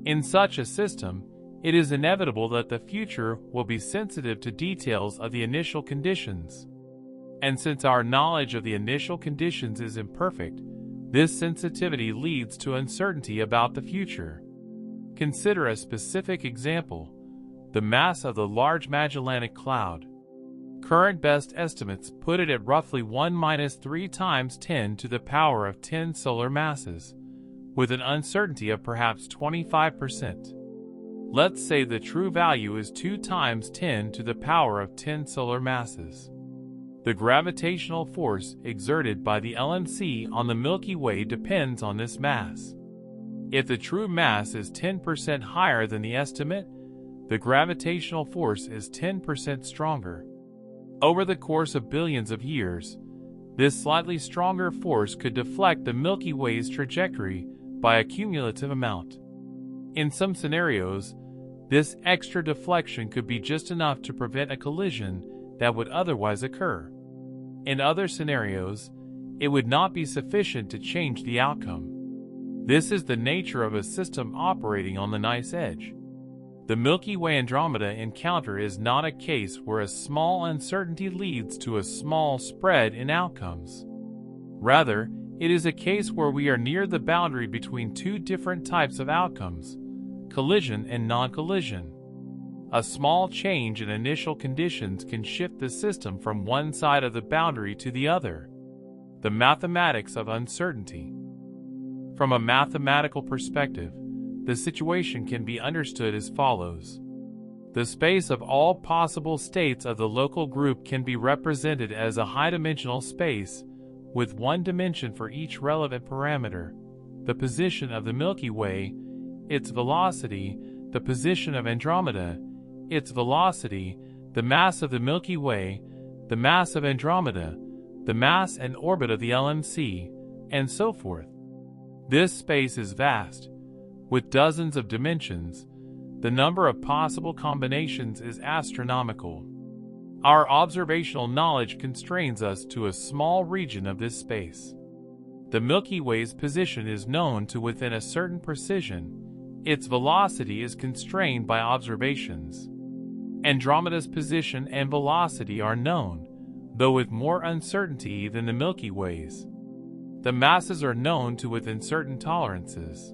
In such a system, it is inevitable that the future will be sensitive to details of the initial conditions. And since our knowledge of the initial conditions is imperfect, this sensitivity leads to uncertainty about the future. Consider a specific example: the mass of the Large Magellanic Cloud. Current best estimates put it at roughly 1-3 times 10 to the power of 10 solar masses, with an uncertainty of perhaps 25%. Let's say the true value is 2 times 10 to the power of 10 solar masses. The gravitational force exerted by the LMC on the Milky Way depends on this mass. If the true mass is 10% higher than the estimate, the gravitational force is 10% stronger. Over the course of billions of years, this slightly stronger force could deflect the Milky Way's trajectory by a cumulative amount. In some scenarios, this extra deflection could be just enough to prevent a collision that would otherwise occur. In other scenarios, it would not be sufficient to change the outcome. This is the nature of a system operating on the knife's edge. The Milky Way Andromeda encounter is not a case where a small uncertainty leads to a small spread in outcomes. Rather, it is a case where we are near the boundary between two different types of outcomes: collision and non-collision. A small change in initial conditions can shift the system from one side of the boundary to the other. The mathematics of uncertainty. From a mathematical perspective, the situation can be understood as follows. The space of all possible states of the local group can be represented as a high-dimensional space, with one dimension for each relevant parameter: the position of the Milky Way, its velocity; the position of Andromeda, its velocity; the mass of the Milky Way, the mass of Andromeda, the mass and orbit of the LMC, and so forth. This space is vast, with dozens of dimensions. The number of possible combinations is astronomical. Our observational knowledge constrains us to a small region of this space. The Milky Way's position is known to within a certain precision. Its velocity is constrained by observations. Andromeda's position and velocity are known, though with more uncertainty than the Milky Way's. The masses are known to within certain tolerances.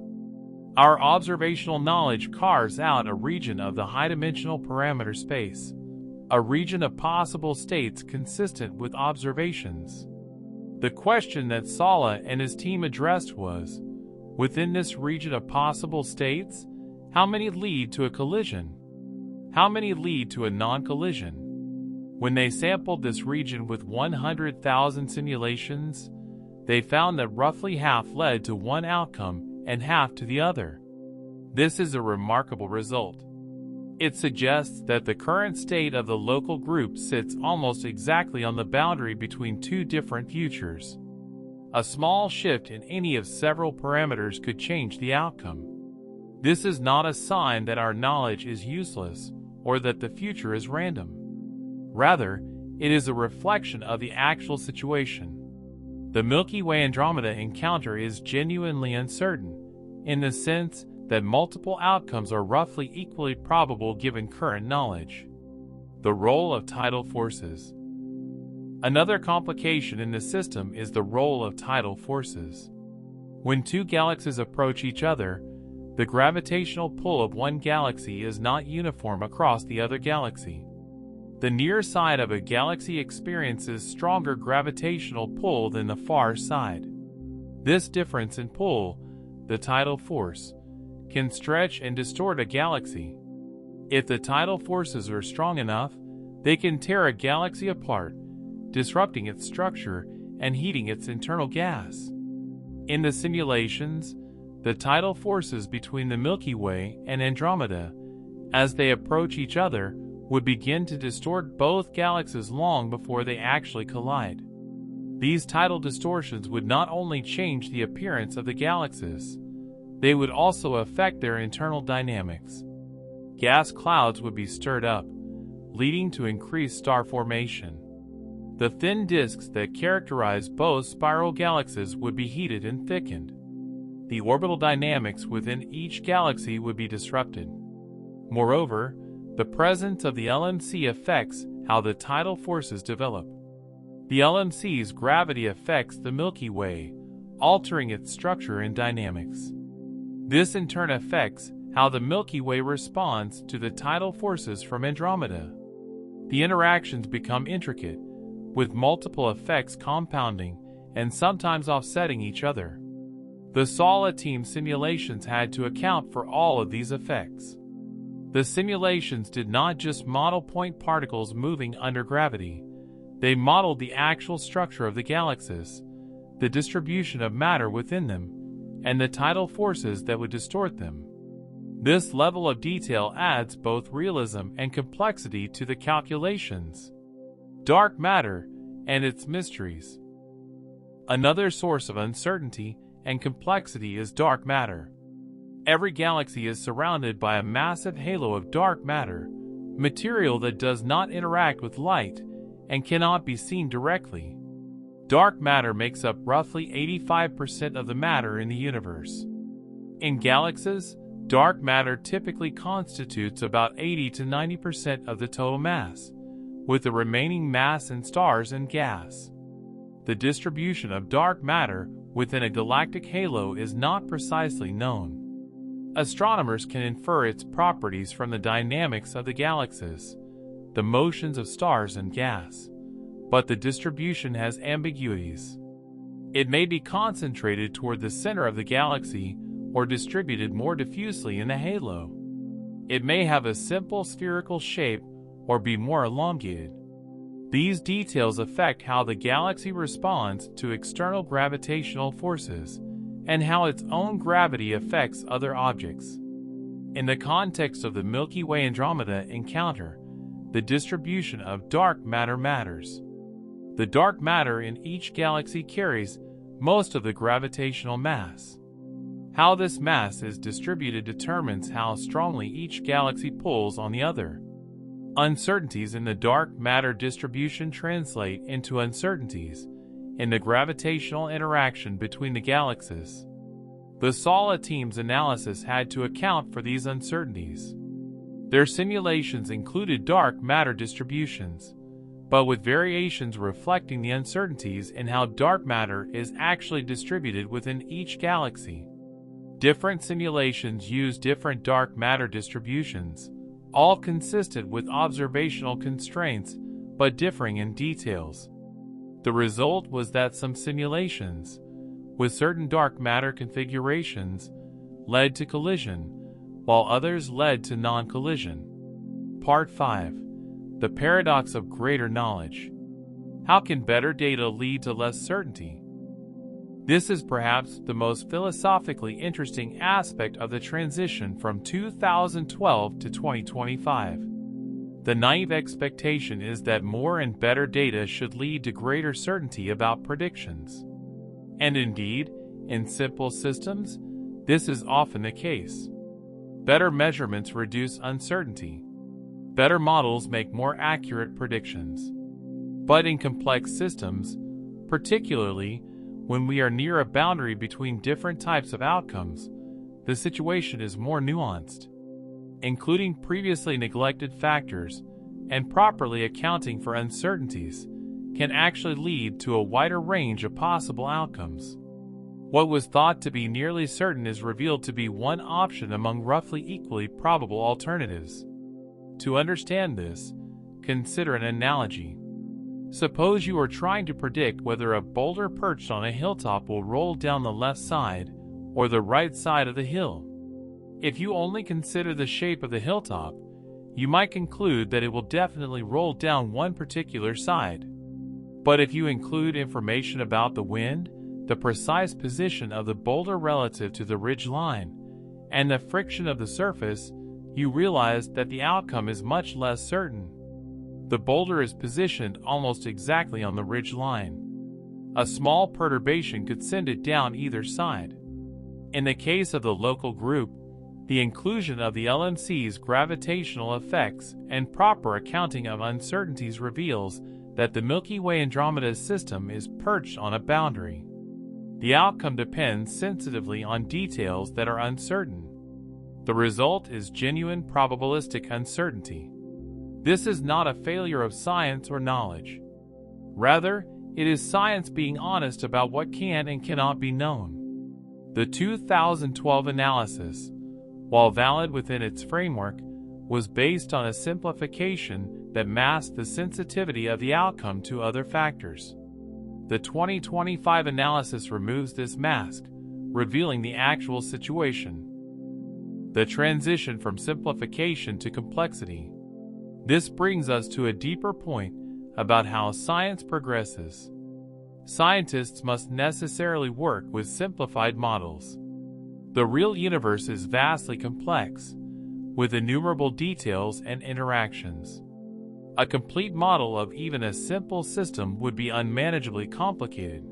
Our observational knowledge carves out a region of the high-dimensional parameter space, a region of possible states consistent with observations. The question that Sala and his team addressed was, within this region of possible states, how many lead to a collision? How many lead to a non-collision? When they sampled this region with 100,000 simulations, they found that roughly half led to one outcome and half to the other. This is a remarkable result. It suggests that the current state of the local group sits almost exactly on the boundary between two different futures. A small shift in any of several parameters could change the outcome. This is not a sign that our knowledge is useless or that the future is random. Rather, it is a reflection of the actual situation. The Milky Way Andromeda encounter is genuinely uncertain, in the sense that multiple outcomes are roughly equally probable given current knowledge. The role of tidal forces. Another complication in the system is the role of tidal forces. When two galaxies approach each other, the gravitational pull of one galaxy is not uniform across the other galaxy. The near side of a galaxy experiences stronger gravitational pull than the far side. This difference in pull, the tidal force, can stretch and distort a galaxy. If the tidal forces are strong enough, they can tear a galaxy apart, disrupting its structure and heating its internal gas. In the simulations, the tidal forces between the Milky Way and Andromeda, as they approach each other, would begin to distort both galaxies long before they actually collide. These tidal distortions would not only change the appearance of the galaxies, they would also affect their internal dynamics. Gas clouds would be stirred up, leading to increased star formation. The thin disks that characterize both spiral galaxies would be heated and thickened. The orbital dynamics within each galaxy would be disrupted. Moreover, the presence of the LMC affects how the tidal forces develop. The LMC's gravity affects the Milky Way, altering its structure and dynamics. This in turn affects how the Milky Way responds to the tidal forces from Andromeda. The interactions become intricate, with multiple effects compounding and sometimes offsetting each other. The Sala team simulations had to account for all of these effects. The simulations did not just model point particles moving under gravity. They modeled the actual structure of the galaxies, the distribution of matter within them, and the tidal forces that would distort them. This level of detail adds both realism and complexity to the calculations. Dark matter and its mysteries. Another source of uncertainty and complexity is dark matter. Every galaxy is surrounded by a massive halo of dark matter, material that does not interact with light and cannot be seen directly. Dark matter makes up roughly 85% of the matter in the universe. In galaxies, dark matter typically constitutes about 80 to 90% of the total mass, with the remaining mass in stars and gas. The distribution of dark matter within a galactic halo is not precisely known. Astronomers can infer its properties from the dynamics of the galaxies, the motions of stars and gas, but the distribution has ambiguities. It may be concentrated toward the center of the galaxy, or distributed more diffusely in the halo. It may have a simple spherical shape or be more elongated. These details affect how the galaxy responds to external gravitational forces and how its own gravity affects other objects. In the context of the Milky Way Andromeda encounter, the distribution of dark matter matters. The dark matter in each galaxy carries most of the gravitational mass. How this mass is distributed determines how strongly each galaxy pulls on the other. Uncertainties in the dark matter distribution translate into uncertainties in the gravitational interaction between the galaxies. The SALA team's analysis had to account for these uncertainties. Their simulations included dark matter distributions, but with variations reflecting the uncertainties in how dark matter is actually distributed within each galaxy. Different simulations use different dark matter distributions, all consistent with observational constraints, but differing in details. The result was that some simulations, with certain dark matter configurations, led to collision, while others led to non-collision. Part 5. The Paradox of Greater Knowledge. How can better data lead to less certainty? This is perhaps the most philosophically interesting aspect of the transition from 2012 to 2025. The naive expectation is that more and better data should lead to greater certainty about predictions. And indeed, in simple systems, this is often the case. Better measurements reduce uncertainty. Better models make more accurate predictions. But in complex systems, particularly when we are near a boundary between different types of outcomes, the situation is more nuanced. Including previously neglected factors and properly accounting for uncertainties can actually lead to a wider range of possible outcomes. What was thought to be nearly certain is revealed to be one option among roughly equally probable alternatives. To understand this, consider an analogy. Suppose you are trying to predict whether a boulder perched on a hilltop will roll down the left side or the right side of the hill. If you only consider the shape of the hilltop, you might conclude that it will definitely roll down one particular side. But if you include information about the wind, the precise position of the boulder relative to the ridge line, and the friction of the surface, you realize that the outcome is much less certain. The boulder is positioned almost exactly on the ridge line. A small perturbation could send it down either side. In the case of the local group, the inclusion of the LMC's gravitational effects and proper accounting of uncertainties reveals that the Milky Way Andromeda system is perched on a boundary. The outcome depends sensitively on details that are uncertain. The result is genuine probabilistic uncertainty. This is not a failure of science or knowledge. Rather, it is science being honest about what can and cannot be known. The 2012 analysis, while valid within its framework, was based on a simplification that masked the sensitivity of the outcome to other factors. The 2025 analysis removes this mask, revealing the actual situation. The transition from simplification to complexity. This brings us to a deeper point about how science progresses. Scientists must necessarily work with simplified models. The real universe is vastly complex, with innumerable details and interactions. A complete model of even a simple system would be unmanageably complicated.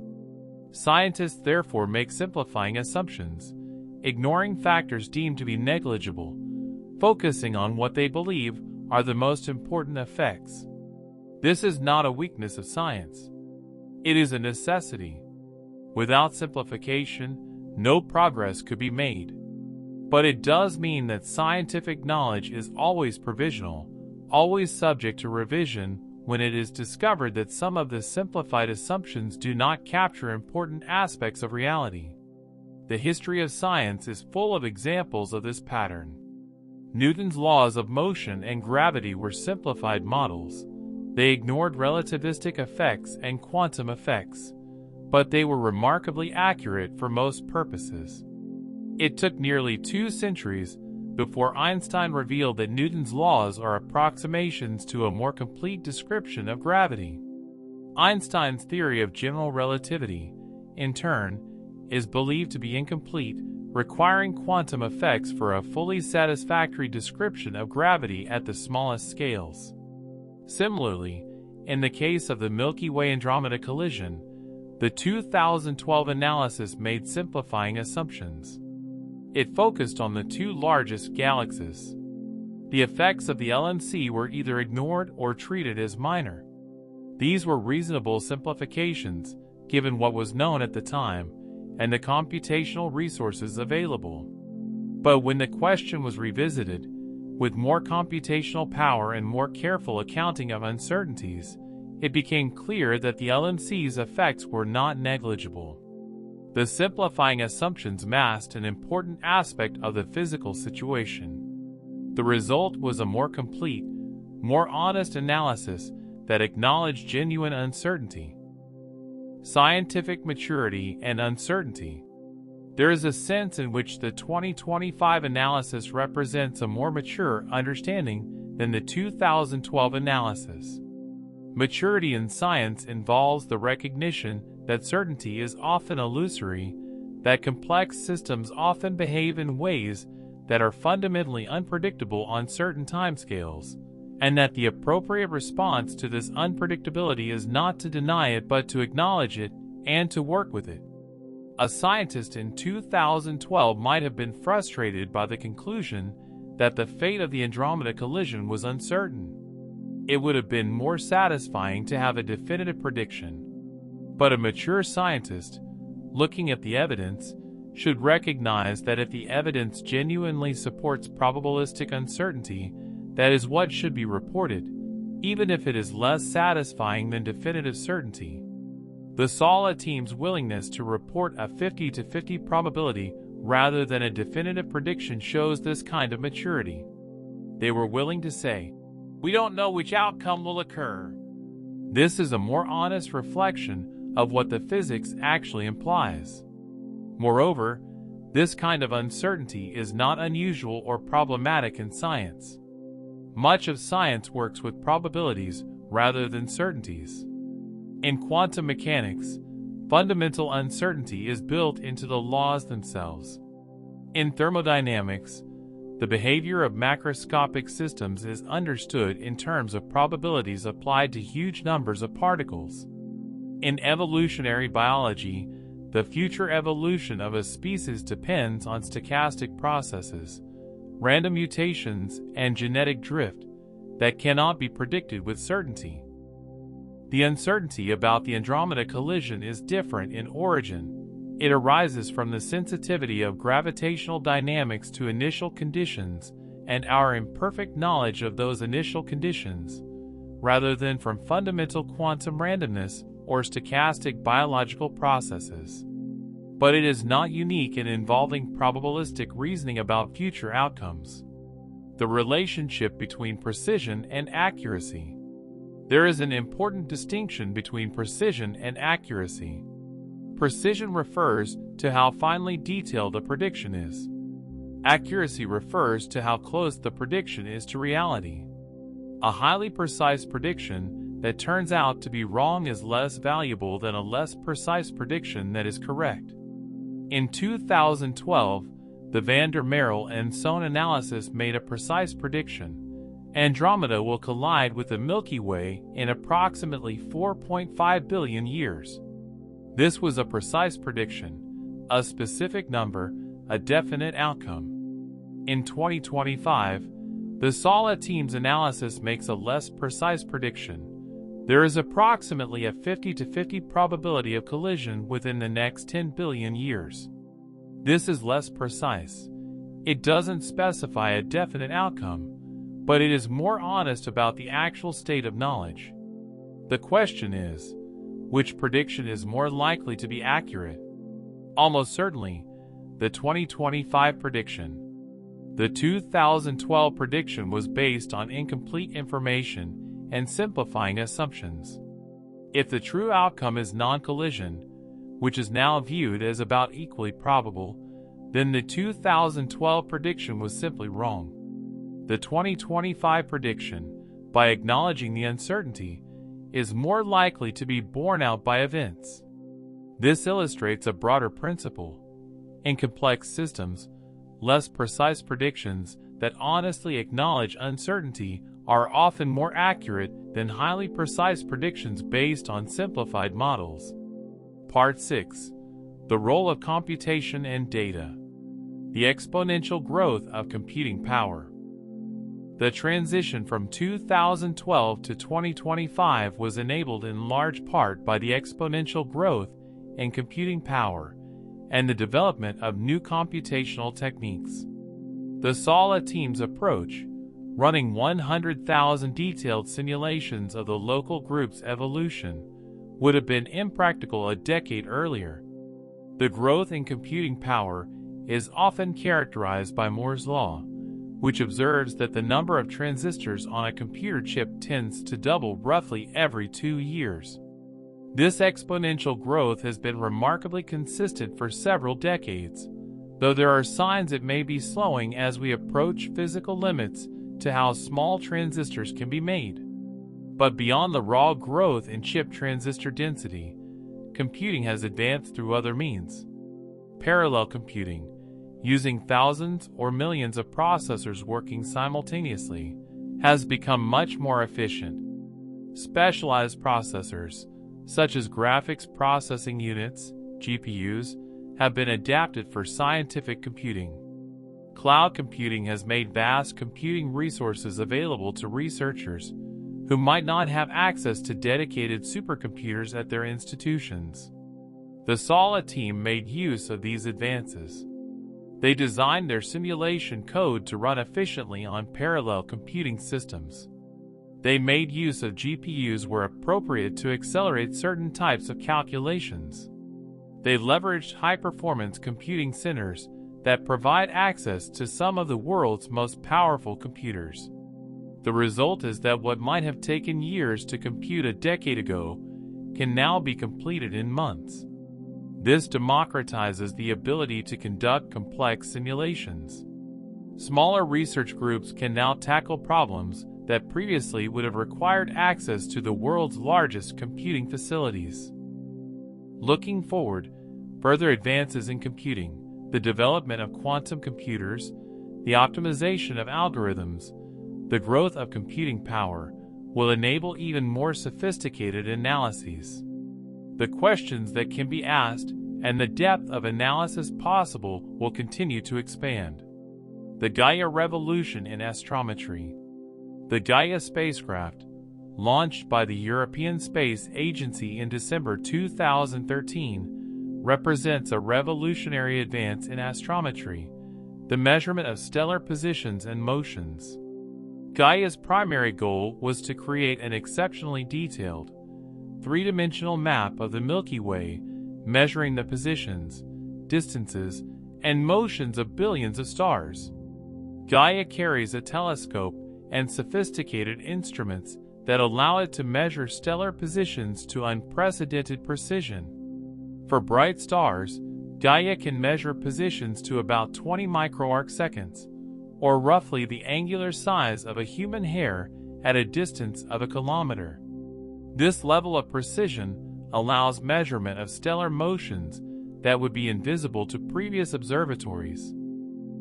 Scientists therefore make simplifying assumptions, ignoring factors deemed to be negligible, focusing on what they believe are the most important effects. This is not a weakness of science. It is a necessity. Without simplification, no progress could be made. But it does mean that scientific knowledge is always provisional, always subject to revision when it is discovered that some of the simplified assumptions do not capture important aspects of reality. The history of science is full of examples of this pattern. Newton's laws of motion and gravity were simplified models. They ignored relativistic effects and quantum effects, but they were remarkably accurate for most purposes. It took nearly 2 centuries before Einstein revealed that Newton's laws are approximations to a more complete description of gravity. Einstein's theory of general relativity, in turn, is believed to be incomplete, requiring quantum effects for a fully satisfactory description of gravity at the smallest scales. Similarly, in the case of the Milky Way Andromeda collision, the 2012 analysis made simplifying assumptions. It focused on the 2 largest galaxies. The effects of the LMC were either ignored or treated as minor. These were reasonable simplifications, given what was known at the time and the computational resources available. But when the question was revisited, with more computational power and more careful accounting of uncertainties, it became clear that the LMC's effects were not negligible. The simplifying assumptions masked an important aspect of the physical situation. The result was a more complete, more honest analysis that acknowledged genuine uncertainty. Scientific maturity and uncertainty. There is a sense in which the 2025 analysis represents a more mature understanding than the 2012 analysis. Maturity in science involves the recognition that certainty is often illusory, that complex systems often behave in ways that are fundamentally unpredictable on certain timescales, and that the appropriate response to this unpredictability is not to deny it but to acknowledge it and to work with it. A scientist in 2012 might have been frustrated by the conclusion that the fate of the Andromeda collision was uncertain. It would have been more satisfying to have a definitive prediction. But a mature scientist, looking at the evidence, should recognize that if the evidence genuinely supports probabilistic uncertainty, that is what should be reported, even if it is less satisfying than definitive certainty. The SALA team's willingness to report a 50-50 probability rather than a definitive prediction shows this kind of maturity. They were willing to say, "We don't know which outcome will occur." This is a more honest reflection of what the physics actually implies. Moreover, this kind of uncertainty is not unusual or problematic in science. Much of science works with probabilities rather than certainties. In quantum mechanics, fundamental uncertainty is built into the laws themselves. In thermodynamics, the behavior of macroscopic systems is understood in terms of probabilities applied to huge numbers of particles. In evolutionary biology, the future evolution of a species depends on stochastic processes, random mutations, and genetic drift that cannot be predicted with certainty. The uncertainty about the Andromeda collision is different in origin. It arises from the sensitivity of gravitational dynamics to initial conditions and our imperfect knowledge of those initial conditions, rather than from fundamental quantum randomness or stochastic biological processes. But it is not unique in involving probabilistic reasoning about future outcomes. The relationship between precision and accuracy. There is an important distinction between precision and accuracy. Precision refers to how finely detailed a prediction is. Accuracy refers to how close the prediction is to reality. A highly precise prediction that turns out to be wrong is less valuable than a less precise prediction that is correct. In 2012, the van der Merel and Sohn analysis made a precise prediction. Andromeda will collide with the Milky Way in approximately 4.5 billion years. This was a precise prediction, a specific number, a definite outcome. In 2025, the SALA team's analysis makes a less precise prediction. There is approximately a 50-50 probability of collision within the next 10 billion years. This is less precise. It doesn't specify a definite outcome, but it is more honest about the actual state of knowledge. The question is, which prediction is more likely to be accurate? Almost certainly, the 2025 prediction. The 2012 prediction was based on incomplete information and simplifying assumptions. If the true outcome is non-collision, which is now viewed as about equally probable, then the 2012 prediction was simply wrong. The 2025 prediction, by acknowledging the uncertainty, is more likely to be borne out by events. This illustrates a broader principle. In complex systems, less precise predictions that honestly acknowledge uncertainty are often more accurate than highly precise predictions based on simplified models. Part 6. The role of computation and data. The exponential growth of computing power. The transition from 2012 to 2025 was enabled in large part by the exponential growth in computing power and the development of new computational techniques. The SALA team's approach, running 100,000 detailed simulations of the local group's evolution, would have been impractical a decade earlier. The growth in computing power is often characterized by Moore's law, which observes that the number of transistors on a computer chip tends to double roughly every 2 years. This exponential growth has been remarkably consistent for several decades, though there are signs it may be slowing as we approach physical limits to how small transistors can be made. But beyond the raw growth in chip transistor density, computing has advanced through other means. Parallel computing, using thousands or millions of processors working simultaneously, has become much more efficient. Specialized processors, such as graphics processing units, GPUs, have been adapted for scientific computing. Cloud computing has made vast computing resources available to researchers who might not have access to dedicated supercomputers at their institutions. The SALA team made use of these advances. They designed their simulation code to run efficiently on parallel computing systems. They made use of GPUs where appropriate to accelerate certain types of calculations. They leveraged high-performance computing centers that provide access to some of the world's most powerful computers. The result is that what might have taken years to compute a decade ago can now be completed in months. This democratizes the ability to conduct complex simulations. Smaller research groups can now tackle problems that previously would have required access to the world's largest computing facilities. Looking forward, further advances in computing, the development of quantum computers, the optimization of algorithms, the growth of computing power will enable even more sophisticated analyses. The questions that can be asked and the depth of analysis possible will continue to expand. The Gaia revolution in astrometry. The Gaia spacecraft, launched by the European Space Agency in December 2013, represents a revolutionary advance in astrometry, the measurement of stellar positions and motions. Gaia's primary goal was to create an exceptionally detailed, three-dimensional map of the Milky Way, measuring the positions, distances, and motions of billions of stars. Gaia carries a telescope and sophisticated instruments that allow it to measure stellar positions to unprecedented precision. For bright stars, Gaia can measure positions to about 20 microarcseconds, or roughly the angular size of a human hair at a distance of a kilometer. This level of precision allows measurement of stellar motions that would be invisible to previous observatories.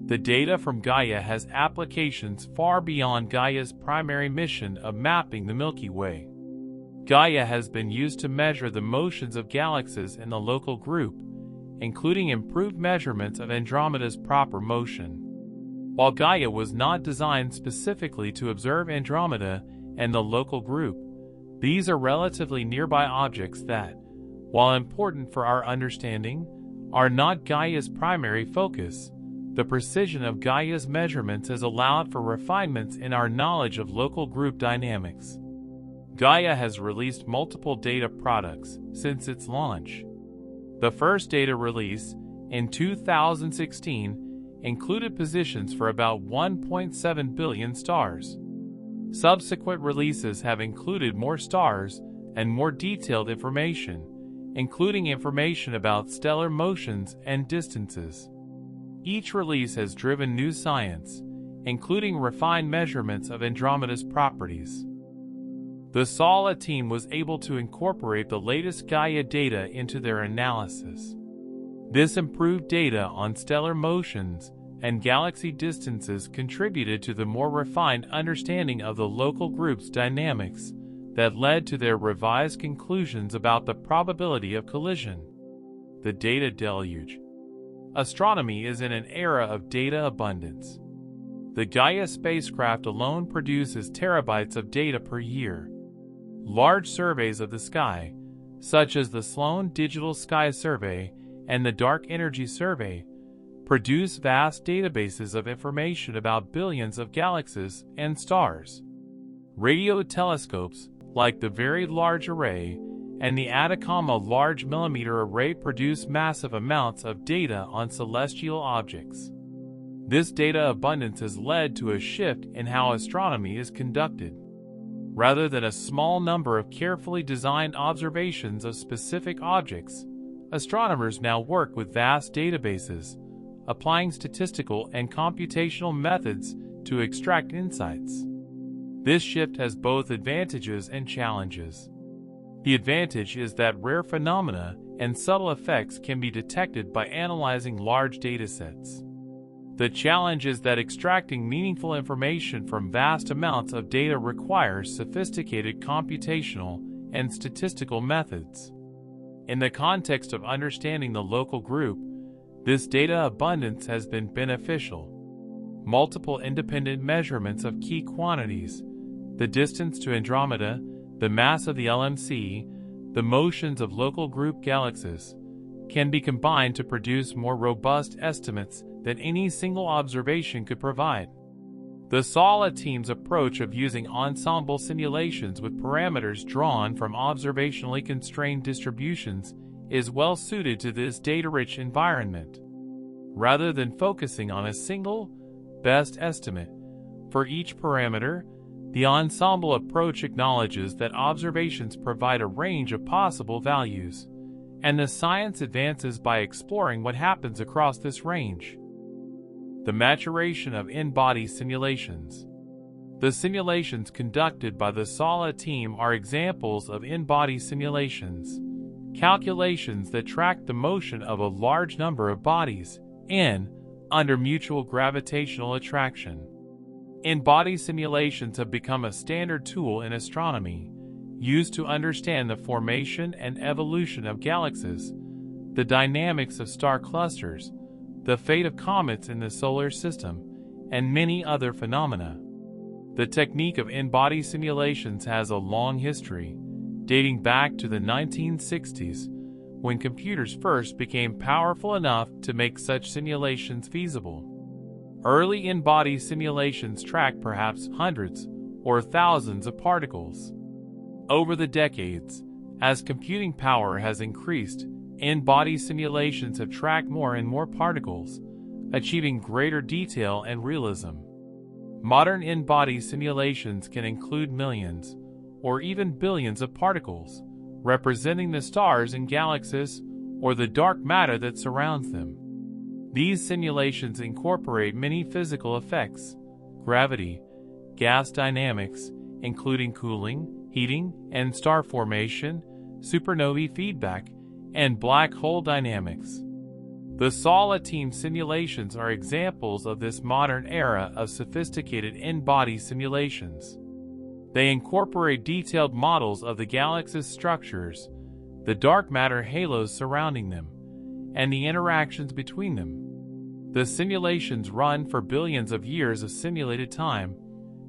The data from Gaia has applications far beyond Gaia's primary mission of mapping the Milky Way. Gaia has been used to measure the motions of galaxies in the local group, including improved measurements of Andromeda's proper motion. While Gaia was not designed specifically to observe Andromeda and the local group, these are relatively nearby objects that, while important for our understanding, are not Gaia's primary focus. The precision of Gaia's measurements has allowed for refinements in our knowledge of local group dynamics. Gaia has released multiple data products since its launch. The first data release, in 2016, included positions for about 1.7 billion stars. Subsequent releases have included more stars and more detailed information, including information about stellar motions and distances. Each release has driven new science, including refined measurements of Andromeda's properties. The SALA team was able to incorporate the latest Gaia data into their analysis. This improved data on stellar motions and galaxy distances contributed to the more refined understanding of the local group's dynamics that led to their revised conclusions about the probability of collision. The data deluge. Astronomy is in an era of data abundance. The Gaia spacecraft alone produces terabytes of data per year. Large surveys of the sky, such as the Sloan Digital Sky Survey and the Dark Energy Survey, produce vast databases of information about billions of galaxies and stars. Radio telescopes, like the Very Large Array and the Atacama Large Millimeter Array, produce massive amounts of data on celestial objects. This data abundance has led to a shift in how astronomy is conducted. Rather than a small number of carefully designed observations of specific objects, astronomers now work with vast databases, applying statistical and computational methods to extract insights. This shift has both advantages and challenges. The advantage is that rare phenomena and subtle effects can be detected by analyzing large datasets. The challenge is that extracting meaningful information from vast amounts of data requires sophisticated computational and statistical methods. In the context of understanding the local group, this data abundance has been beneficial. Multiple independent measurements of key quantities, the distance to Andromeda, the mass of the LMC, the motions of local group galaxies, can be combined to produce more robust estimates than any single observation could provide. The SALA team's approach of using ensemble simulations with parameters drawn from observationally constrained distributions is well suited to this data-rich environment. Rather than focusing on a single, best estimate for each parameter, the ensemble approach acknowledges that observations provide a range of possible values, and the science advances by exploring what happens across this range. The maturation of in-body simulations. The simulations conducted by the SALA team are examples of in-body simulations, calculations that track the motion of a large number of bodies under mutual gravitational attraction. In-body simulations have become a standard tool in astronomy, used to understand the formation and evolution of galaxies, the dynamics of star clusters, the fate of comets in the solar system, and many other phenomena. The technique of in-body simulations has a long history, dating back to the 1960s, when computers first became powerful enough to make such simulations feasible. Early in-body simulations tracked perhaps hundreds or thousands of particles. Over the decades, as computing power has increased, in-body simulations have tracked more and more particles, achieving greater detail and realism. Modern in-body simulations can include millions, or even billions of particles, representing the stars and galaxies, or the dark matter that surrounds them. These simulations incorporate many physical effects: gravity, gas dynamics, including cooling, heating, and star formation, supernovae feedback, and black hole dynamics. The SALA team simulations are examples of this modern era of sophisticated in-body simulations. They incorporate detailed models of the galaxy's structures, the dark matter halos surrounding them, and the interactions between them. The simulations run for billions of years of simulated time,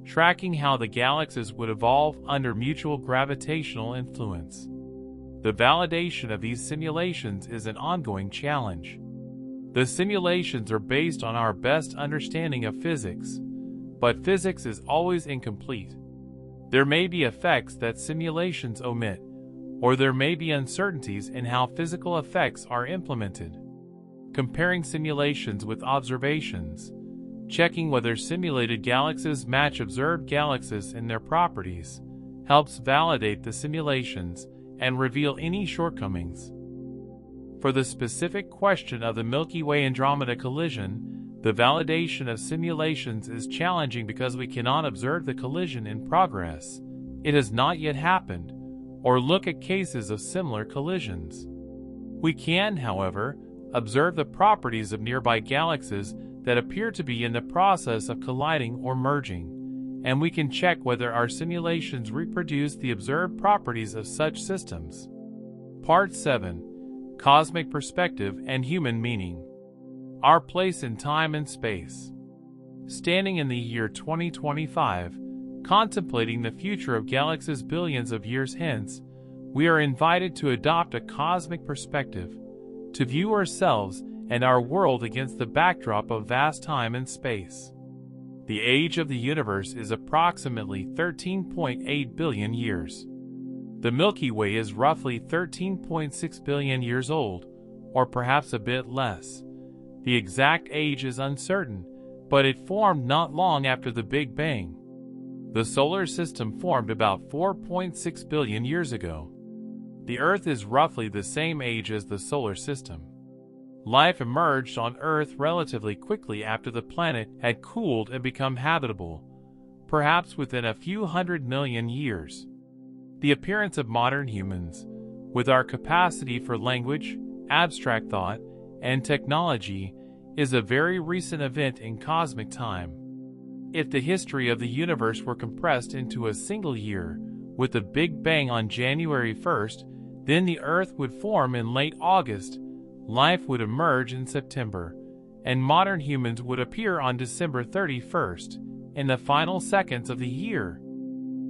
tracking how the galaxies would evolve under mutual gravitational influence. The validation of these simulations is an ongoing challenge. The simulations are based on our best understanding of physics, but physics is always incomplete. There may be effects that simulations omit, or there may be uncertainties in how physical effects are implemented. Comparing simulations with observations, checking whether simulated galaxies match observed galaxies in their properties, helps validate the simulations and reveal any shortcomings. For the specific question of the Milky Way Andromeda collision, the validation of simulations is challenging because we cannot observe the collision in progress. It has not yet happened, or look at cases of similar collisions. We can, however, observe the properties of nearby galaxies that appear to be in the process of colliding or merging, and we can check whether our simulations reproduce the observed properties of such systems. Part 7. Cosmic Perspective and Human Meaning. Our place in time and space. Standing in the year 2025, contemplating the future of galaxies billions of years hence, we are invited to adopt a cosmic perspective, to view ourselves and our world against the backdrop of vast time and space. The age of the universe is approximately 13.8 billion years. The Milky Way is roughly 13.6 billion years old, or perhaps a bit less. The exact age is uncertain, but it formed not long after the Big Bang. The solar system formed about 4.6 billion years ago. The Earth is roughly the same age as the solar system. Life emerged on Earth relatively quickly after the planet had cooled and become habitable, perhaps within a few 100 million years. The appearance of modern humans, with our capacity for language, abstract thought, and technology, is a very recent event in cosmic time. If the history of the universe were compressed into a single year, with the Big Bang on January 1st, then the Earth would form in late August, life would emerge in September, and modern humans would appear on December 31st, in the final seconds of the year.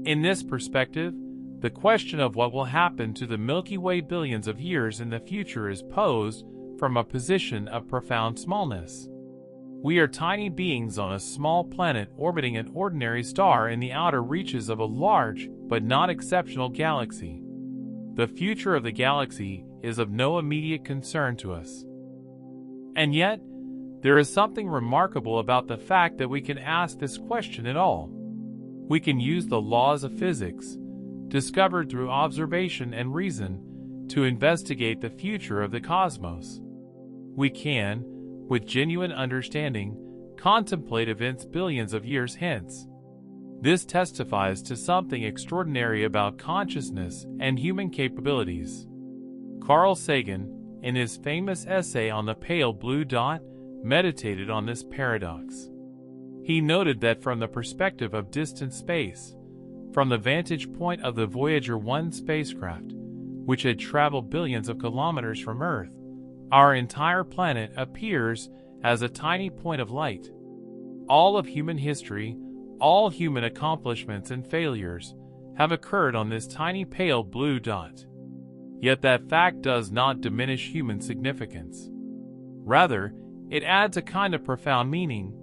In this perspective, the question of what will happen to the Milky Way billions of years in the future is posed from a position of profound smallness. We are tiny beings on a small planet orbiting an ordinary star in the outer reaches of a large but not exceptional galaxy. The future of the galaxy is of no immediate concern to us. And yet, there is something remarkable about the fact that we can ask this question at all. We can use the laws of physics, discovered through observation and reason, to investigate the future of the cosmos. We can, with genuine understanding, contemplate events billions of years hence. This testifies to something extraordinary about consciousness and human capabilities. Carl Sagan, in his famous essay on the pale blue dot, meditated on this paradox. He noted that from the perspective of distant space, from the vantage point of the Voyager 1 spacecraft, which had traveled billions of kilometers from Earth, our entire planet appears as a tiny point of light. All of human history, all human accomplishments and failures, have occurred on this tiny pale blue dot. Yet that fact does not diminish human significance. Rather, it adds a kind of profound meaning,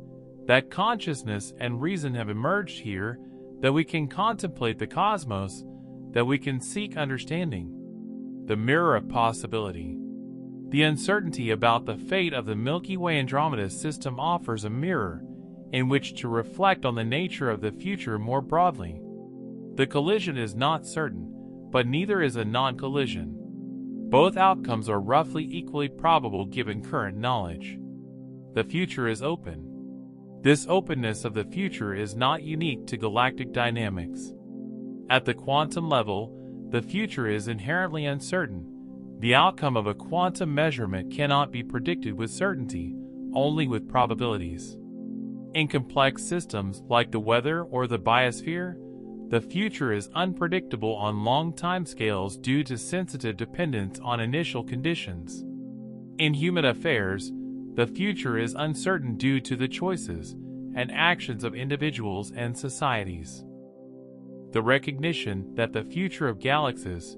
that consciousness and reason have emerged here, that we can contemplate the cosmos, that we can seek understanding. The mirror of possibility. The uncertainty about the fate of the Milky Way Andromeda system offers a mirror in which to reflect on the nature of the future more broadly. The collision is not certain, but neither is a non-collision. Both outcomes are roughly equally probable given current knowledge. The future is open. This openness of the future is not unique to galactic dynamics. At the quantum level, the future is inherently uncertain. The outcome of a quantum measurement cannot be predicted with certainty, only with probabilities. In complex systems like the weather or the biosphere, the future is unpredictable on long timescales due to sensitive dependence on initial conditions. In human affairs, the future is uncertain due to the choices and actions of individuals and societies. The recognition that the future of galaxies,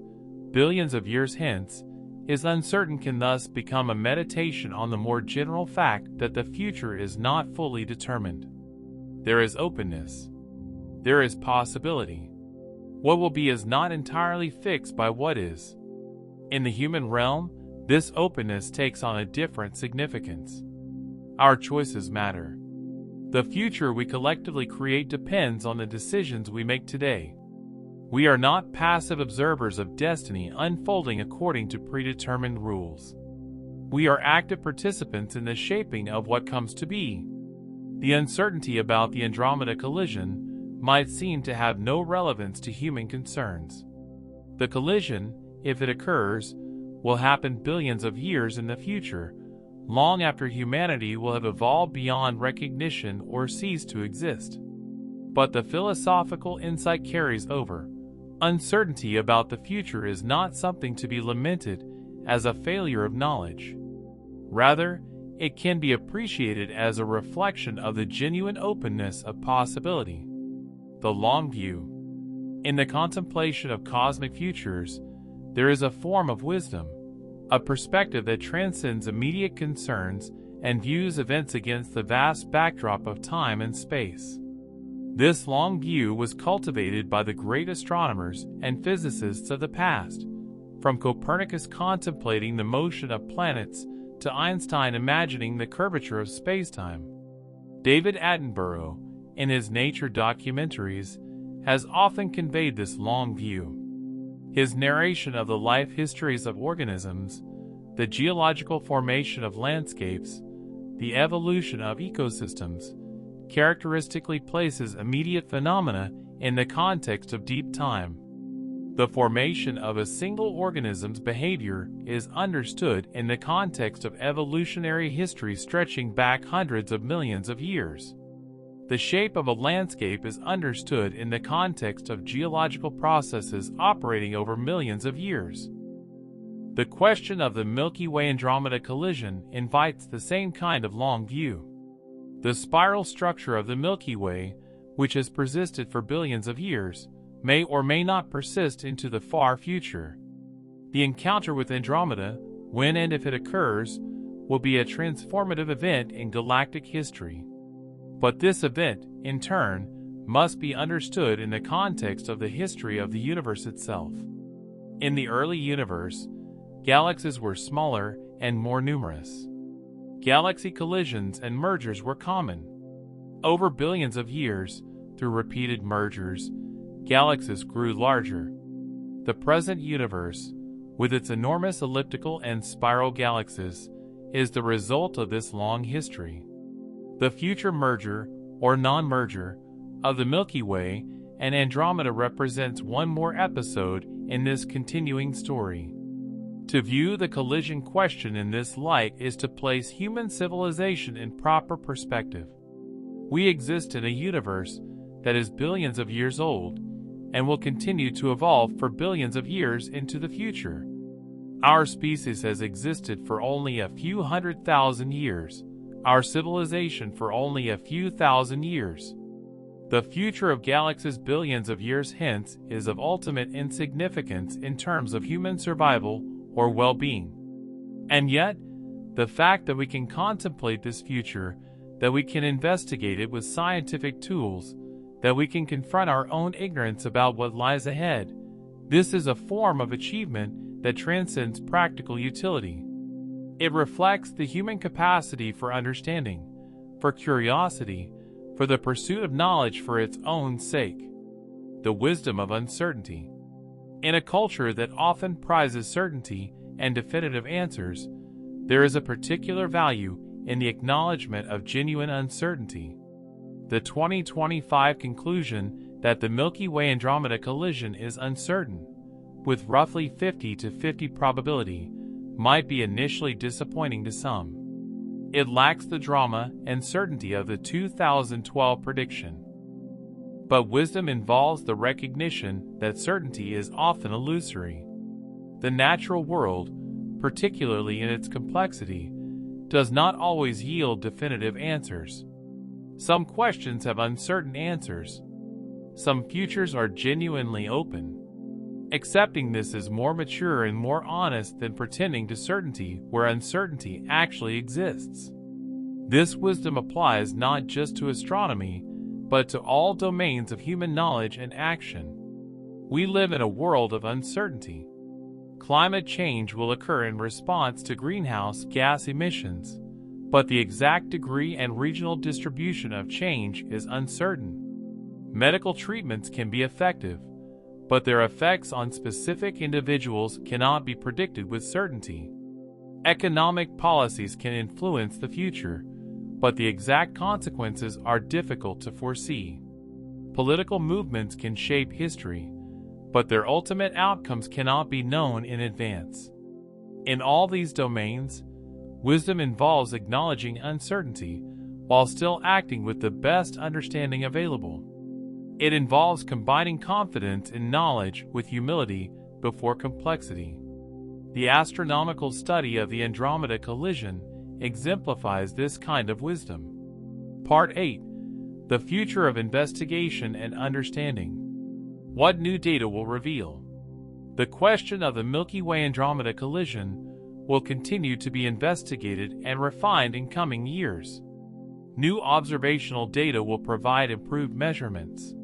billions of years hence, is uncertain can thus become a meditation on the more general fact that the future is not fully determined. There is openness. There is possibility. What will be is not entirely fixed by what is. In the human realm, this openness takes on a different significance. Our choices matter. The future we collectively create depends on the decisions we make today. We are not passive observers of destiny unfolding according to predetermined rules. We are active participants in the shaping of what comes to be. The uncertainty about the Andromeda collision might seem to have no relevance to human concerns. The collision, if it occurs, will happen billions of years in the future, long after humanity will have evolved beyond recognition or ceased to exist. But the philosophical insight carries over. Uncertainty about the future is not something to be lamented as a failure of knowledge. Rather, it can be appreciated as a reflection of the genuine openness of possibility. The long view. In the contemplation of cosmic futures, there is a form of wisdom, a perspective that transcends immediate concerns and views events against the vast backdrop of time and space. This long view was cultivated by the great astronomers and physicists of the past, from Copernicus contemplating the motion of planets to Einstein imagining the curvature of spacetime. David Attenborough, in his nature documentaries, has often conveyed this long view. His narration of the life histories of organisms, the geological formation of landscapes, the evolution of ecosystems, characteristically places immediate phenomena in the context of deep time. The formation of a single organism's behavior is understood in the context of evolutionary history stretching back hundreds of millions of years. The shape of a landscape is understood in the context of geological processes operating over millions of years. The question of the Milky Way Andromeda collision invites the same kind of long view. The spiral structure of the Milky Way, which has persisted for billions of years, may or may not persist into the far future. The encounter with Andromeda, when and if it occurs, will be a transformative event in galactic history. But this event, in turn, must be understood in the context of the history of the universe itself. In the early universe, galaxies were smaller and more numerous. Galaxy collisions and mergers were common. Over billions of years, through repeated mergers, galaxies grew larger. The present universe, with its enormous elliptical and spiral galaxies, is the result of this long history. The future merger, or non-merger, of the Milky Way and Andromeda represents one more episode in this continuing story. To view the collision question in this light is to place human civilization in proper perspective. We exist in a universe that is billions of years old, and will continue to evolve for billions of years into the future. Our species has existed for only a few 100,000 years, our civilization for only a few thousand years. The future of galaxies billions of years hence is of ultimate insignificance in terms of human survival or well-being. And yet, the fact that we can contemplate this future, that we can investigate it with scientific tools, that we can confront our own ignorance about what lies ahead, this is a form of achievement that transcends practical utility. It reflects the human capacity for understanding, for curiosity, for the pursuit of knowledge for its own sake. The wisdom of uncertainty. In a culture that often prizes certainty and definitive answers, there is a particular value in the acknowledgement of genuine uncertainty. The 2025 conclusion that the Milky Way Andromeda collision is uncertain, with roughly 50-50 probability, might be initially disappointing to some. It lacks the drama and certainty of the 2012 prediction. But wisdom involves the recognition that certainty is often illusory. The natural world, particularly in its complexity, does not always yield definitive answers. Some questions have uncertain answers. Some futures are genuinely open. Accepting this is more mature and more honest than pretending to certainty where uncertainty actually exists. This wisdom applies not just to astronomy, but to all domains of human knowledge and action. We live in a world of uncertainty. Climate change will occur in response to greenhouse gas emissions, but the exact degree and regional distribution of change is uncertain. Medical treatments can be effective, but their effects on specific individuals cannot be predicted with certainty. Economic policies can influence the future, but the exact consequences are difficult to foresee. Political movements can shape history, but their ultimate outcomes cannot be known in advance. In all these domains, wisdom involves acknowledging uncertainty while still acting with the best understanding available. It involves combining confidence in knowledge with humility before complexity. The astronomical study of the Andromeda collision exemplifies this kind of wisdom. Part 8. The Future of Investigation and Understanding. What new data will reveal? The question of the Milky Way Andromeda collision will continue to be investigated and refined in coming years. New observational data will provide improved measurements.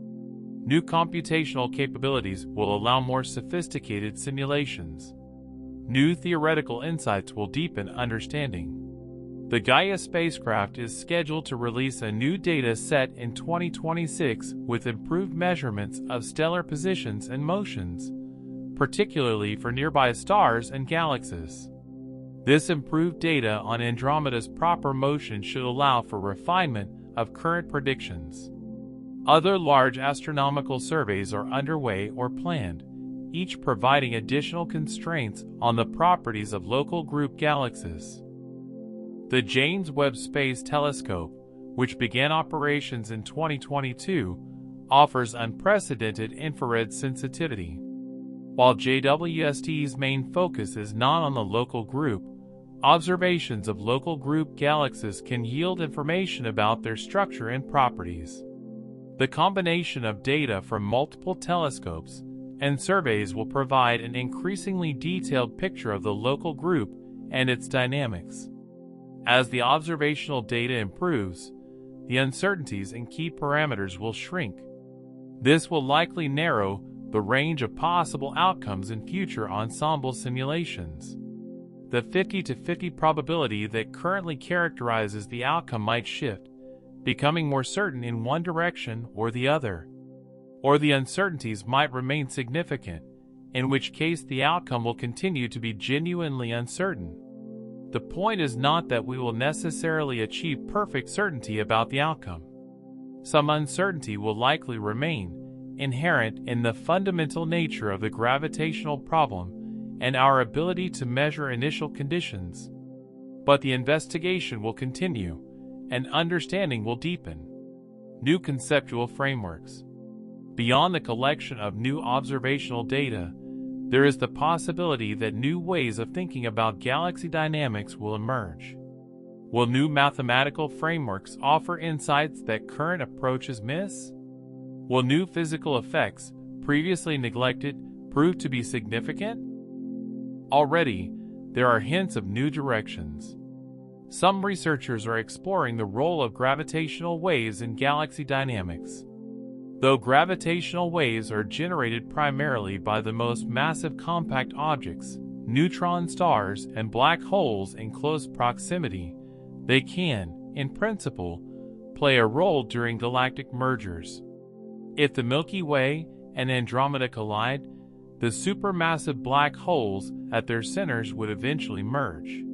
New computational capabilities will allow more sophisticated simulations. New theoretical insights will deepen understanding. The Gaia spacecraft is scheduled to release a new data set in 2026 with improved measurements of stellar positions and motions, particularly for nearby stars and galaxies. This improved data on Andromeda's proper motion should allow for refinement of current predictions. Other large astronomical surveys are underway or planned, each providing additional constraints on the properties of local group galaxies. The James Webb Space Telescope, which began operations in 2022, offers unprecedented infrared sensitivity. While JWST's main focus is not on the local group, observations of local group galaxies can yield information about their structure and properties. The combination of data from multiple telescopes and surveys will provide an increasingly detailed picture of the local group and its dynamics. As the observational data improves, the uncertainties in key parameters will shrink. This will likely narrow the range of possible outcomes in future ensemble simulations. The 50-50 probability that currently characterizes the outcome might shift, becoming more certain in one direction or the other. Or the uncertainties might remain significant, in which case the outcome will continue to be genuinely uncertain. The point is not that we will necessarily achieve perfect certainty about the outcome. Some uncertainty will likely remain, inherent in the fundamental nature of the gravitational problem and our ability to measure initial conditions. But the investigation will continue, and understanding will deepen. New conceptual frameworks. Beyond the collection of new observational data, there is the possibility that new ways of thinking about galaxy dynamics will emerge. Will new mathematical frameworks offer insights that current approaches miss? Will new physical effects, previously neglected, prove to be significant? Already, there are hints of new directions. Some researchers are exploring the role of gravitational waves in galaxy dynamics. Though gravitational waves are generated primarily by the most massive compact objects, neutron stars and black holes in close proximity, they can, in principle, play a role during galactic mergers. If the Milky Way and Andromeda collide, the supermassive black holes at their centers would eventually merge.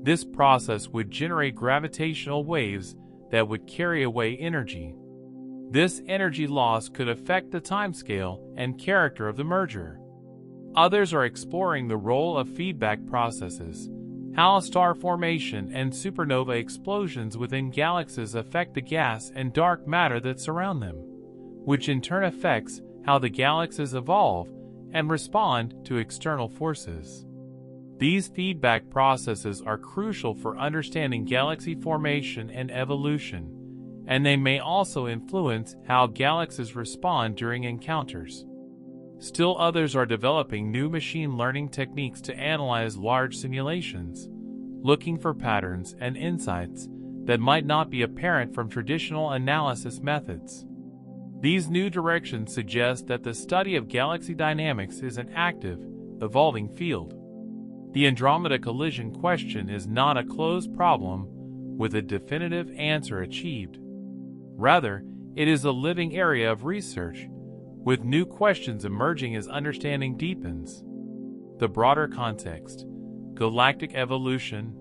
This process would generate gravitational waves that would carry away energy. This energy loss could affect the timescale and character of the merger. Others are exploring the role of feedback processes, how star formation and supernova explosions within galaxies affect the gas and dark matter that surround them, which in turn affects how the galaxies evolve and respond to external forces. These feedback processes are crucial for understanding galaxy formation and evolution, and they may also influence how galaxies respond during encounters. Still others are developing new machine learning techniques to analyze large simulations, looking for patterns and insights that might not be apparent from traditional analysis methods. These new directions suggest that the study of galaxy dynamics is an active, evolving field. The Andromeda collision question is not a closed problem with a definitive answer achieved. Rather, it is a living area of research, with new questions emerging as understanding deepens. The broader context. Galactic evolution.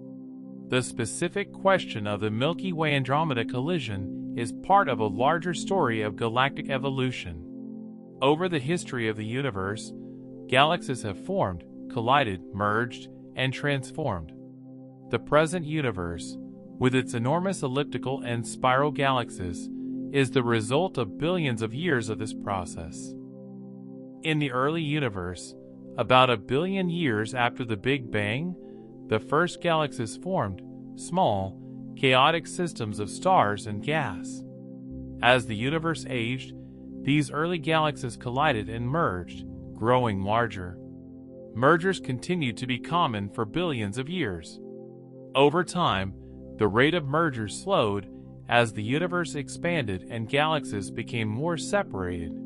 The specific question of the Milky Way Andromeda collision is part of a larger story of galactic evolution. Over the history of the universe, galaxies have formed, collided, merged, and transformed. The present universe, with its enormous elliptical and spiral galaxies, is the result of billions of years of this process. In the early universe, about 1 billion years after the Big Bang, the first galaxies formed, small, chaotic systems of stars and gas. As the universe aged, these early galaxies collided and merged, growing larger. Mergers continued to be common for billions of years. Over time, the rate of mergers slowed as the universe expanded and galaxies became more separated.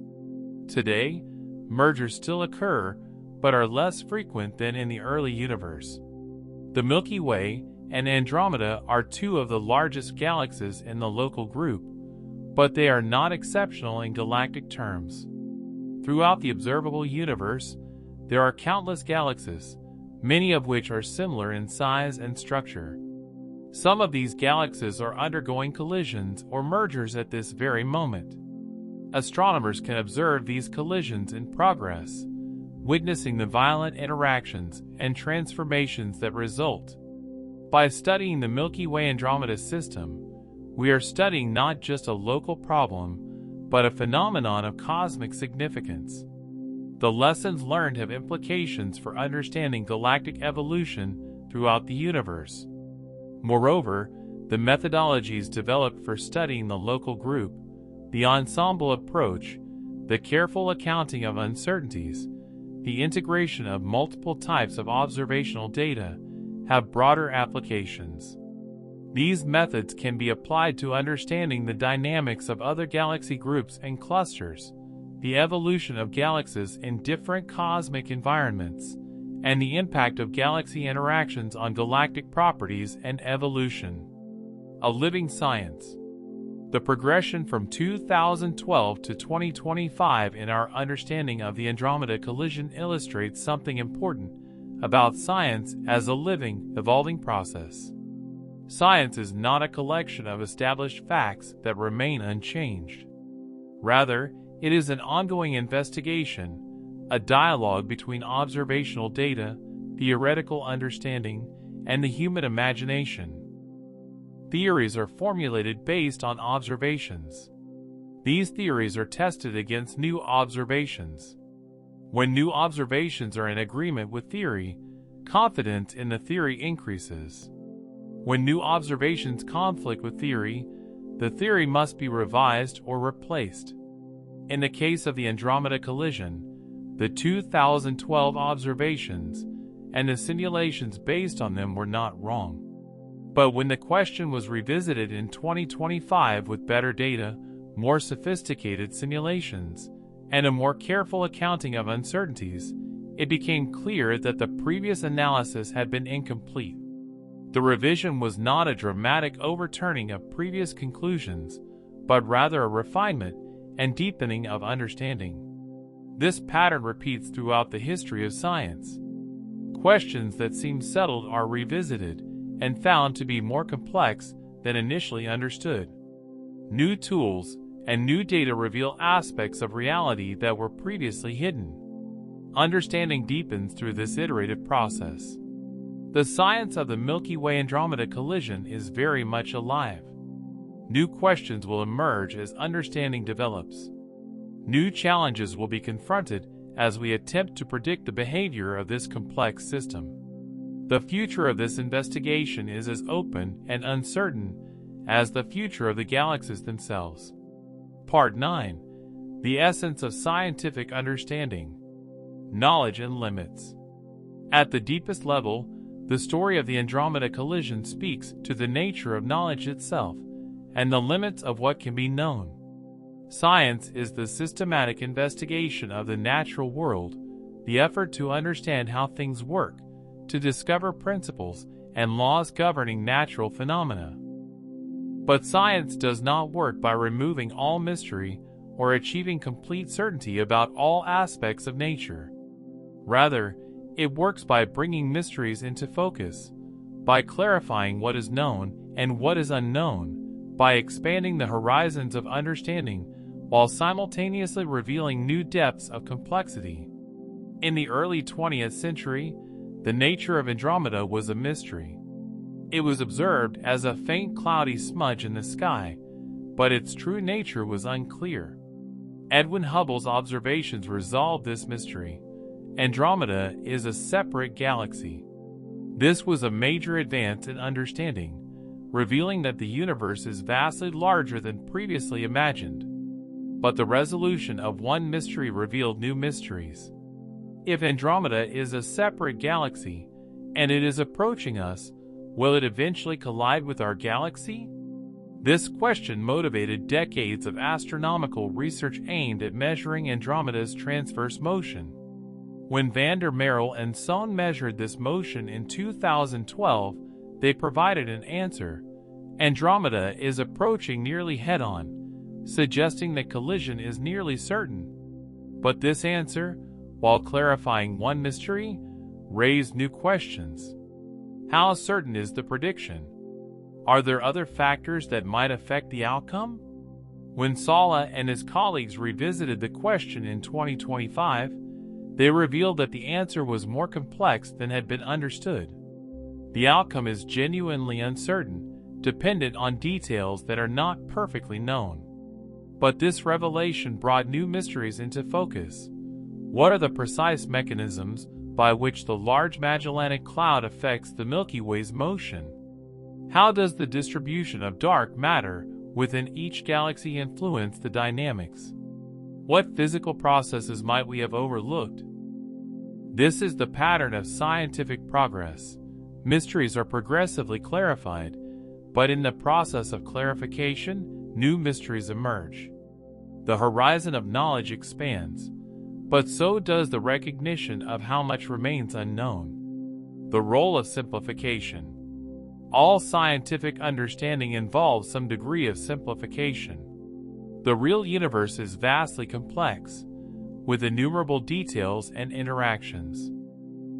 Today, mergers still occur, but are less frequent than in the early universe. The Milky Way and Andromeda are two of the largest galaxies in the local group, but they are not exceptional in galactic terms. Throughout the observable universe, there are countless galaxies, many of which are similar in size and structure. Some of these galaxies are undergoing collisions or mergers at this very moment. Astronomers can observe these collisions in progress, witnessing the violent interactions and transformations that result. By studying the Milky Way Andromeda system, we are studying not just a local problem, but a phenomenon of cosmic significance. The lessons learned have implications for understanding galactic evolution throughout the universe. Moreover, the methodologies developed for studying the local group, the ensemble approach, the careful accounting of uncertainties, the integration of multiple types of observational data, have broader applications. These methods can be applied to understanding the dynamics of other galaxy groups and clusters, the evolution of galaxies in different cosmic environments, and the impact of galaxy interactions on galactic properties and evolution. A living science. The progression from 2012 to 2025 in our understanding of the Andromeda collision illustrates something important about science as a living, evolving process. Science is not a collection of established facts that remain unchanged. Rather, it is an ongoing investigation, a dialogue between observational data, theoretical understanding, and the human imagination. Theories are formulated based on observations. These theories are tested against new observations. When new observations are in agreement with theory, confidence in the theory increases. When new observations conflict with theory, the theory must be revised or replaced. In the case of the Andromeda collision, the 2012 observations and the simulations based on them were not wrong. But when the question was revisited in 2025 with better data, more sophisticated simulations, and a more careful accounting of uncertainties, it became clear that the previous analysis had been incomplete. The revision was not a dramatic overturning of previous conclusions, but rather a refinement and deepening of understanding. This pattern repeats throughout the history of science. Questions that seemed settled are revisited and found to be more complex than initially understood. New tools and new data reveal aspects of reality that were previously hidden. Understanding deepens through this iterative process. The science of the Milky Way Andromeda collision is very much alive. New questions will emerge as understanding develops. New challenges will be confronted as we attempt to predict the behavior of this complex system. The future of this investigation is as open and uncertain as the future of the galaxies themselves. Part 9. The essence of scientific understanding. Knowledge and limits. At the deepest level, the story of the Andromeda collision speaks to the nature of knowledge itself and the limits of what can be known. Science is the systematic investigation of the natural world, the effort to understand how things work, to discover principles and laws governing natural phenomena. But science does not work by removing all mystery or achieving complete certainty about all aspects of nature. Rather, It works by bringing mysteries into focus, by clarifying what is known and what is unknown, by expanding the horizons of understanding while simultaneously revealing new depths of complexity. In the early 20th century, the nature of Andromeda was a mystery. It was observed as a faint cloudy smudge in the sky, but its true nature was unclear. Edwin Hubble's observations resolved this mystery. Andromeda is a separate galaxy. This was a major advance in understanding, revealing that the universe is vastly larger than previously imagined. But the resolution of one mystery revealed new mysteries. If Andromeda is a separate galaxy, and it is approaching us, will it eventually collide with our galaxy? This question motivated decades of astronomical research aimed at measuring Andromeda's transverse motion. When van der Merel and Sohn measured this motion in 2012, they provided an answer. Andromeda is approaching nearly head-on, suggesting that collision is nearly certain. But this answer, while clarifying one mystery, raised new questions. How certain is the prediction? Are there other factors that might affect the outcome? When Sala and his colleagues revisited the question in 2025, they revealed that the answer was more complex than had been understood. The outcome is genuinely uncertain, dependent on details that are not perfectly known. But this revelation brought new mysteries into focus. What are the precise mechanisms by which the Large Magellanic Cloud affects the Milky Way's motion? How does the distribution of dark matter within each galaxy influence the dynamics? What physical processes might we have overlooked? This is the pattern of scientific progress. Mysteries are progressively clarified, but in the process of clarification, new mysteries emerge. The horizon of knowledge expands, but so does the recognition of how much remains unknown. The role of simplification. All scientific understanding involves some degree of simplification. The real universe is vastly complex, with innumerable details and interactions.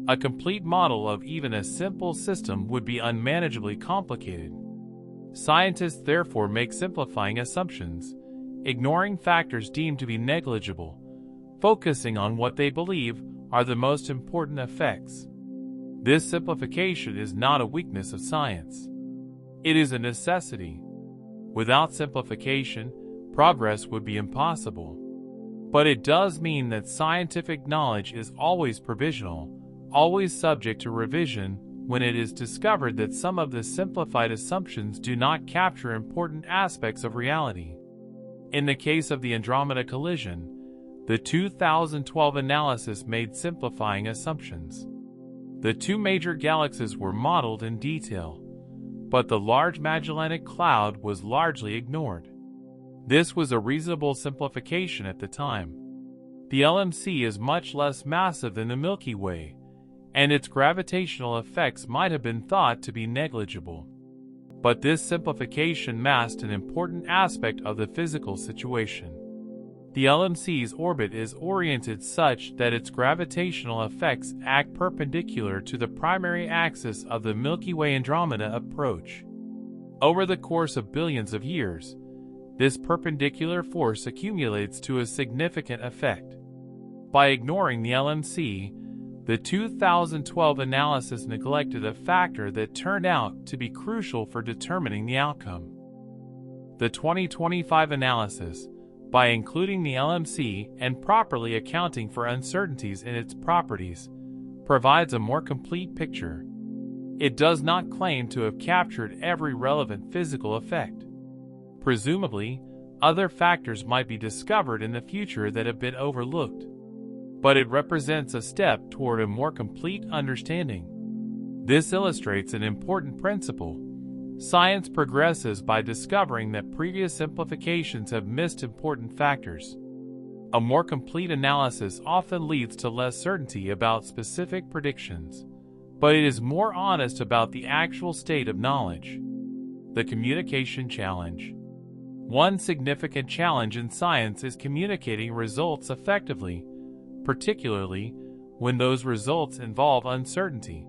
A complete model of even a simple system would be unmanageably complicated. Scientists therefore make simplifying assumptions, ignoring factors deemed to be negligible, focusing on what they believe are the most important effects. This simplification is not a weakness of science. It is a necessity. Without simplification, progress would be impossible. But it does mean that scientific knowledge is always provisional, always subject to revision when it is discovered that some of the simplified assumptions do not capture important aspects of reality. In the case of the Andromeda collision, the 2012 analysis made simplifying assumptions. The two major galaxies were modeled in detail, but the Large Magellanic Cloud was largely ignored. This was a reasonable simplification at the time. The LMC is much less massive than the Milky Way, and its gravitational effects might have been thought to be negligible. But this simplification masked an important aspect of the physical situation. The LMC's orbit is oriented such that its gravitational effects act perpendicular to the primary axis of the Milky Way Andromeda approach. Over the course of billions of years, this perpendicular force accumulates to a significant effect. By ignoring the LMC, the 2012 analysis neglected a factor that turned out to be crucial for determining the outcome. The 2025 analysis, by including the LMC and properly accounting for uncertainties in its properties, provides a more complete picture. It does not claim to have captured every relevant physical effect. Presumably, other factors might be discovered in the future that have been overlooked. But it represents a step toward a more complete understanding. This illustrates an important principle. Science progresses by discovering that previous simplifications have missed important factors. A more complete analysis often leads to less certainty about specific predictions, but it is more honest about the actual state of knowledge. The communication challenge. One significant challenge in science is communicating results effectively, particularly when those results involve uncertainty.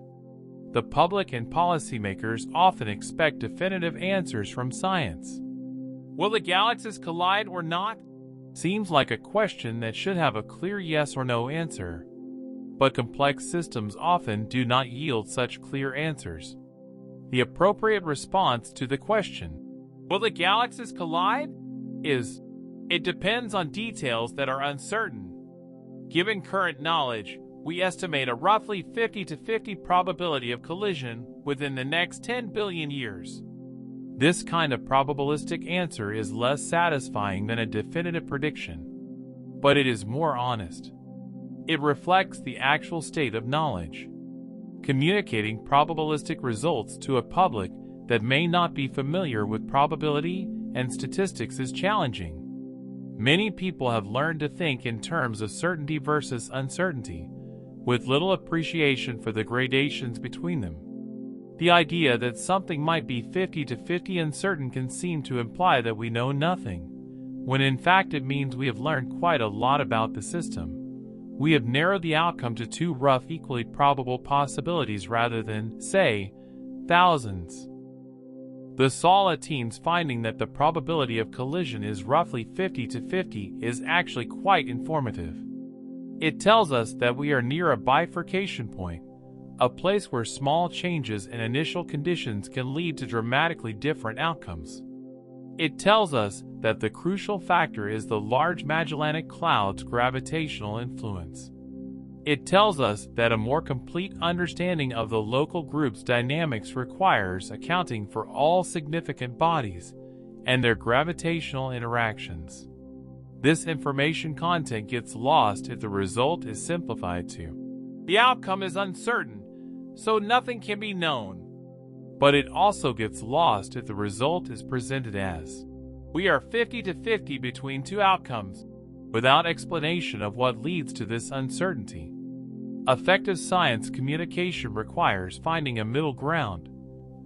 The public and policymakers often expect definitive answers from science. Will the galaxies collide or not? Seems like a question that should have a clear yes or no answer. But complex systems often do not yield such clear answers. The appropriate response to the question, will the galaxies collide? Is, it depends on details that are uncertain. Given current knowledge, we estimate a roughly 50-50 probability of collision within the next 10 billion years. This kind of probabilistic answer is less satisfying than a definitive prediction, but it is more honest. It reflects the actual state of knowledge. Communicating probabilistic results to a public that may not be familiar with probability and statistics is challenging. Many people have learned to think in terms of certainty versus uncertainty, with little appreciation for the gradations between them. The idea that something might be 50-50 uncertain can seem to imply that we know nothing, when in fact it means we have learned quite a lot about the system. We have narrowed the outcome to two rough, equally probable possibilities rather than, say, thousands. The SALA team's finding that the probability of collision is roughly 50-50 is actually quite informative. It tells us that we are near a bifurcation point, a place where small changes in initial conditions can lead to dramatically different outcomes. It tells us that the crucial factor is the Large Magellanic Cloud's gravitational influence. It tells us that a more complete understanding of the local group's dynamics requires accounting for all significant bodies and their gravitational interactions. This information content gets lost if the result is simplified to, the outcome is uncertain, so nothing can be known. But it also gets lost if the result is presented as, we are 50-50 between two outcomes, without explanation of what leads to this uncertainty. Effective science communication requires finding a middle ground,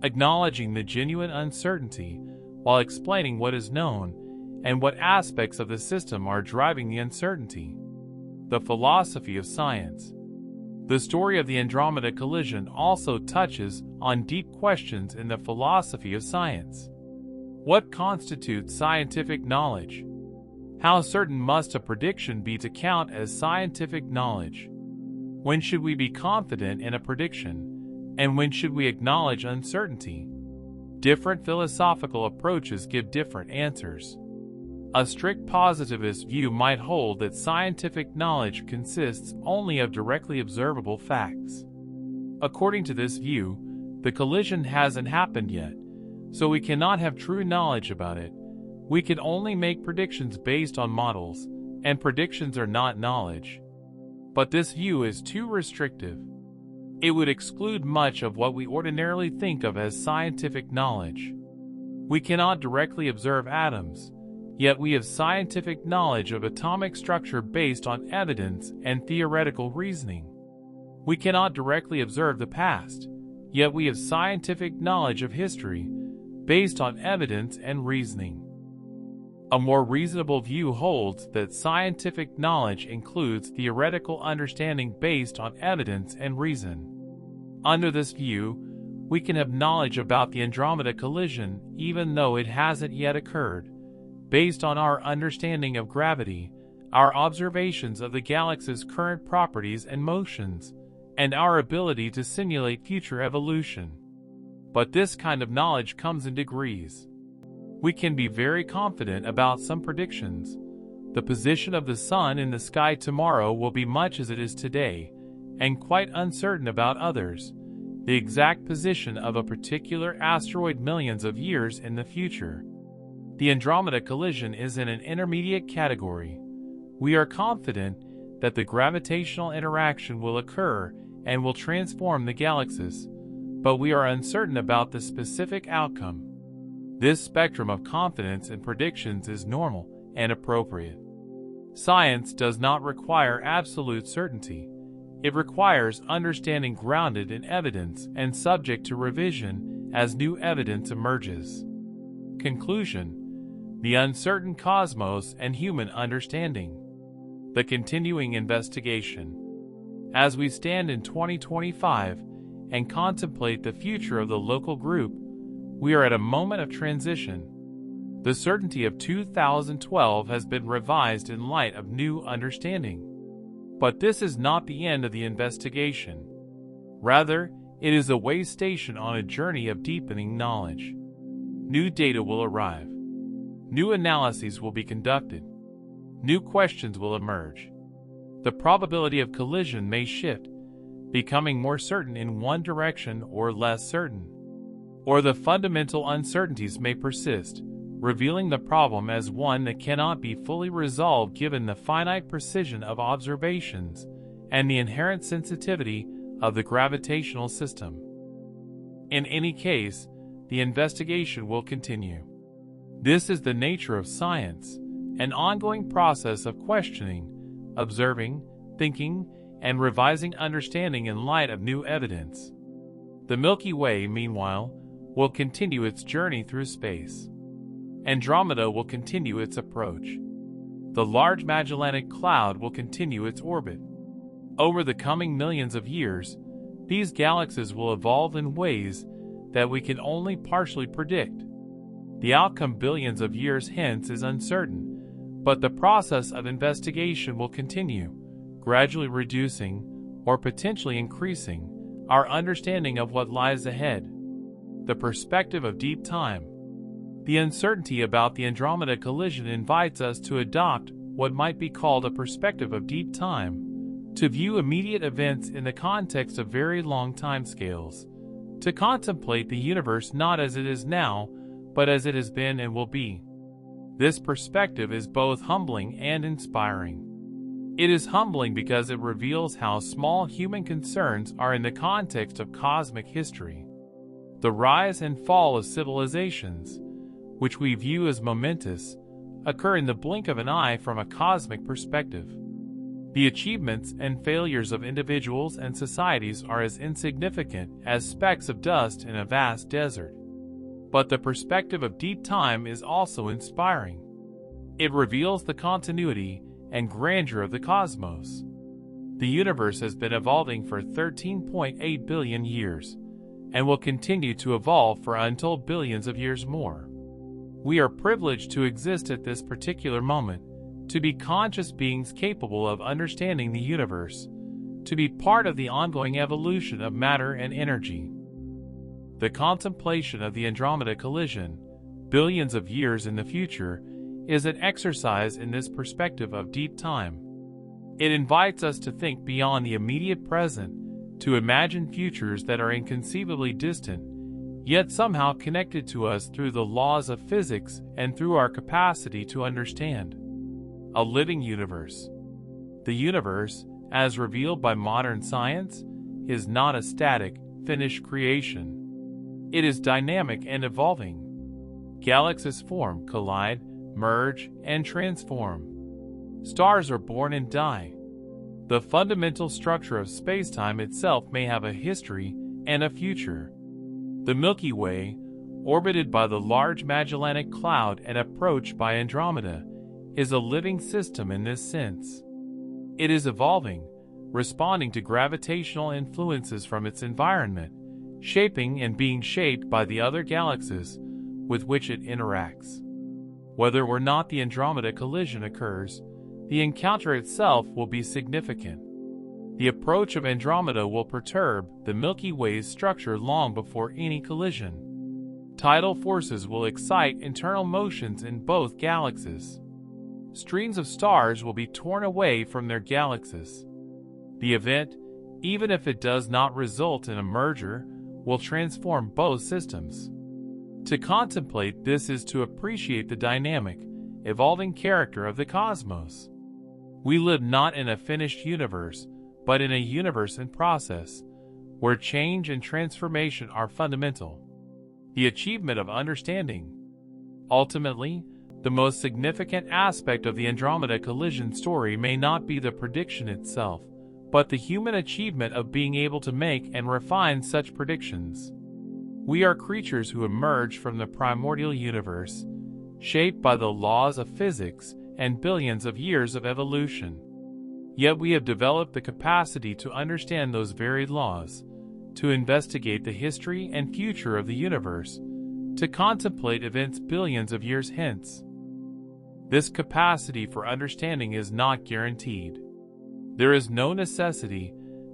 acknowledging the genuine uncertainty while explaining what is known and what aspects of the system are driving the uncertainty. The philosophy of science. The story of the Andromeda collision also touches on deep questions in the philosophy of science. What constitutes scientific knowledge? How certain must a prediction be to count as scientific knowledge? When should we be confident in a prediction, and when should we acknowledge uncertainty? Different philosophical approaches give different answers. A strict positivist view might hold that scientific knowledge consists only of directly observable facts. According to this view, the collision hasn't happened yet, so we cannot have true knowledge about it. We can only make predictions based on models, and predictions are not knowledge. But this view is too restrictive. It would exclude much of what we ordinarily think of as scientific knowledge. We cannot directly observe atoms, yet we have scientific knowledge of atomic structure based on evidence and theoretical reasoning. We cannot directly observe the past, yet we have scientific knowledge of history based on evidence and reasoning. A more reasonable view holds that scientific knowledge includes theoretical understanding based on evidence and reason. Under this view, we can have knowledge about the Andromeda collision even though it hasn't yet occurred, based on our understanding of gravity, our observations of the galaxy's current properties and motions, and our ability to simulate future evolution. But this kind of knowledge comes in degrees. We can be very confident about some predictions. The position of the sun in the sky tomorrow will be much as it is today, and quite uncertain about others. The exact position of a particular asteroid millions of years in the future. The Andromeda collision is in an intermediate category. We are confident that the gravitational interaction will occur and will transform the galaxies, but we are uncertain about the specific outcome. This spectrum of confidence in predictions is normal and appropriate. Science does not require absolute certainty. It requires understanding grounded in evidence and subject to revision as new evidence emerges. Conclusion: the uncertain cosmos and human understanding. The continuing investigation. As we stand in 2025 and contemplate the future of the local group, we are at a moment of transition. The certainty of 2012 has been revised in light of new understanding. But this is not the end of the investigation. Rather, it is a way station on a journey of deepening knowledge. New data will arrive. New analyses will be conducted. New questions will emerge. The probability of collision may shift, becoming more certain in one direction or less certain. Or the fundamental uncertainties may persist, revealing the problem as one that cannot be fully resolved given the finite precision of observations and the inherent sensitivity of the gravitational system. In any case, the investigation will continue. This is the nature of science, an ongoing process of questioning, observing, thinking, and revising understanding in light of new evidence. The Milky Way, meanwhile, will continue its journey through space. Andromeda will continue its approach. The Large Magellanic Cloud will continue its orbit. Over the coming millions of years, these galaxies will evolve in ways that we can only partially predict. The outcome billions of years hence is uncertain, but the process of investigation will continue, gradually reducing, or potentially increasing, our understanding of what lies ahead. The perspective of deep time. The uncertainty about the Andromeda collision invites us to adopt what might be called a perspective of deep time, to view immediate events in the context of very long timescales, to contemplate the universe not as it is now, but as it has been and will be. This perspective is both humbling and inspiring. It is humbling because it reveals how small human concerns are in the context of cosmic history. The rise and fall of civilizations, which we view as momentous, occur in the blink of an eye from a cosmic perspective. The achievements and failures of individuals and societies are as insignificant as specks of dust in a vast desert. But the perspective of deep time is also inspiring. It reveals the continuity and grandeur of the cosmos. The universe has been evolving for 13.8 billion years, and will continue to evolve for untold billions of years more. We are privileged to exist at this particular moment, to be conscious beings capable of understanding the universe, to be part of the ongoing evolution of matter and energy. The contemplation of the Andromeda collision, billions of years in the future, is an exercise in this perspective of deep time. It invites us to think beyond the immediate present, to imagine futures that are inconceivably distant, yet somehow connected to us through the laws of physics and through our capacity to understand. A living universe. The universe, as revealed by modern science, is not a static, finished creation. It is dynamic and evolving. Galaxies form, collide, merge, and transform. Stars are born and die. The fundamental structure of spacetime itself may have a history and a future. The Milky Way, orbited by the Large Magellanic Cloud and approached by Andromeda, is a living system in this sense. It is evolving, responding to gravitational influences from its environment, shaping and being shaped by the other galaxies with which it interacts. Whether or not the Andromeda collision occurs, the encounter itself will be significant. The approach of Andromeda will perturb the Milky Way's structure long before any collision. Tidal forces will excite internal motions in both galaxies. Streams of stars will be torn away from their galaxies. The event, even if it does not result in a merger, will transform both systems. To contemplate this is to appreciate the dynamic, evolving character of the cosmos. We live not in a finished universe, but in a universe in process, where change and transformation are fundamental. The achievement of understanding. Ultimately, the most significant aspect of the Andromeda collision story may not be the prediction itself, but the human achievement of being able to make and refine such predictions. We are creatures who emerge from the primordial universe, shaped by the laws of physics and billions of years of evolution. Yet we have developed the capacity to understand those varied laws, to investigate the history and future of the universe, to contemplate events billions of years hence. This capacity for understanding is not guaranteed. There is no necessity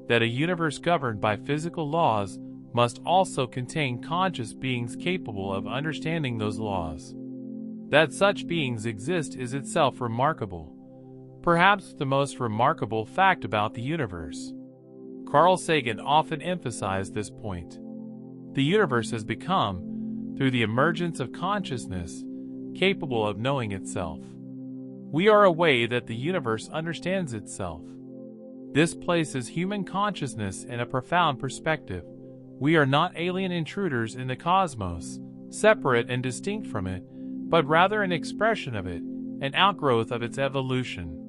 that a universe governed by physical laws must also contain conscious beings capable of understanding those laws. That such beings exist is itself remarkable, perhaps the most remarkable fact about the universe. Carl Sagan often emphasized this point. The universe has become, through the emergence of consciousness, capable of knowing itself. We are a way that the universe understands itself. This places human consciousness in a profound perspective. We are not alien intruders in the cosmos, separate and distinct from it, but rather an expression of it, an outgrowth of its evolution.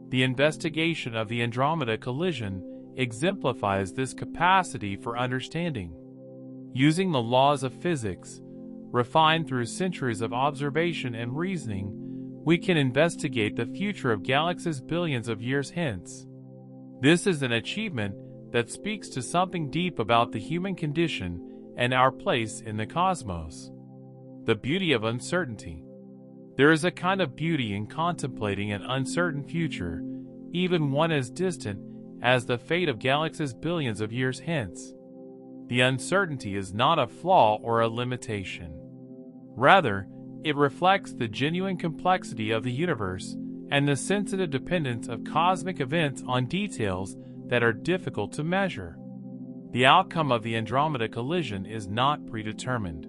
The investigation of the Andromeda collision exemplifies this capacity for understanding. Using the laws of physics, refined through centuries of observation and reasoning, we can investigate the future of galaxies billions of years hence. This is an achievement that speaks to something deep about the human condition and our place in the cosmos. The beauty of uncertainty. There is a kind of beauty in contemplating an uncertain future, even one as distant as the fate of galaxies billions of years hence. The uncertainty is not a flaw or a limitation. Rather, it reflects the genuine complexity of the universe and the sensitive dependence of cosmic events on details that are difficult to measure. The outcome of the Andromeda collision is not predetermined.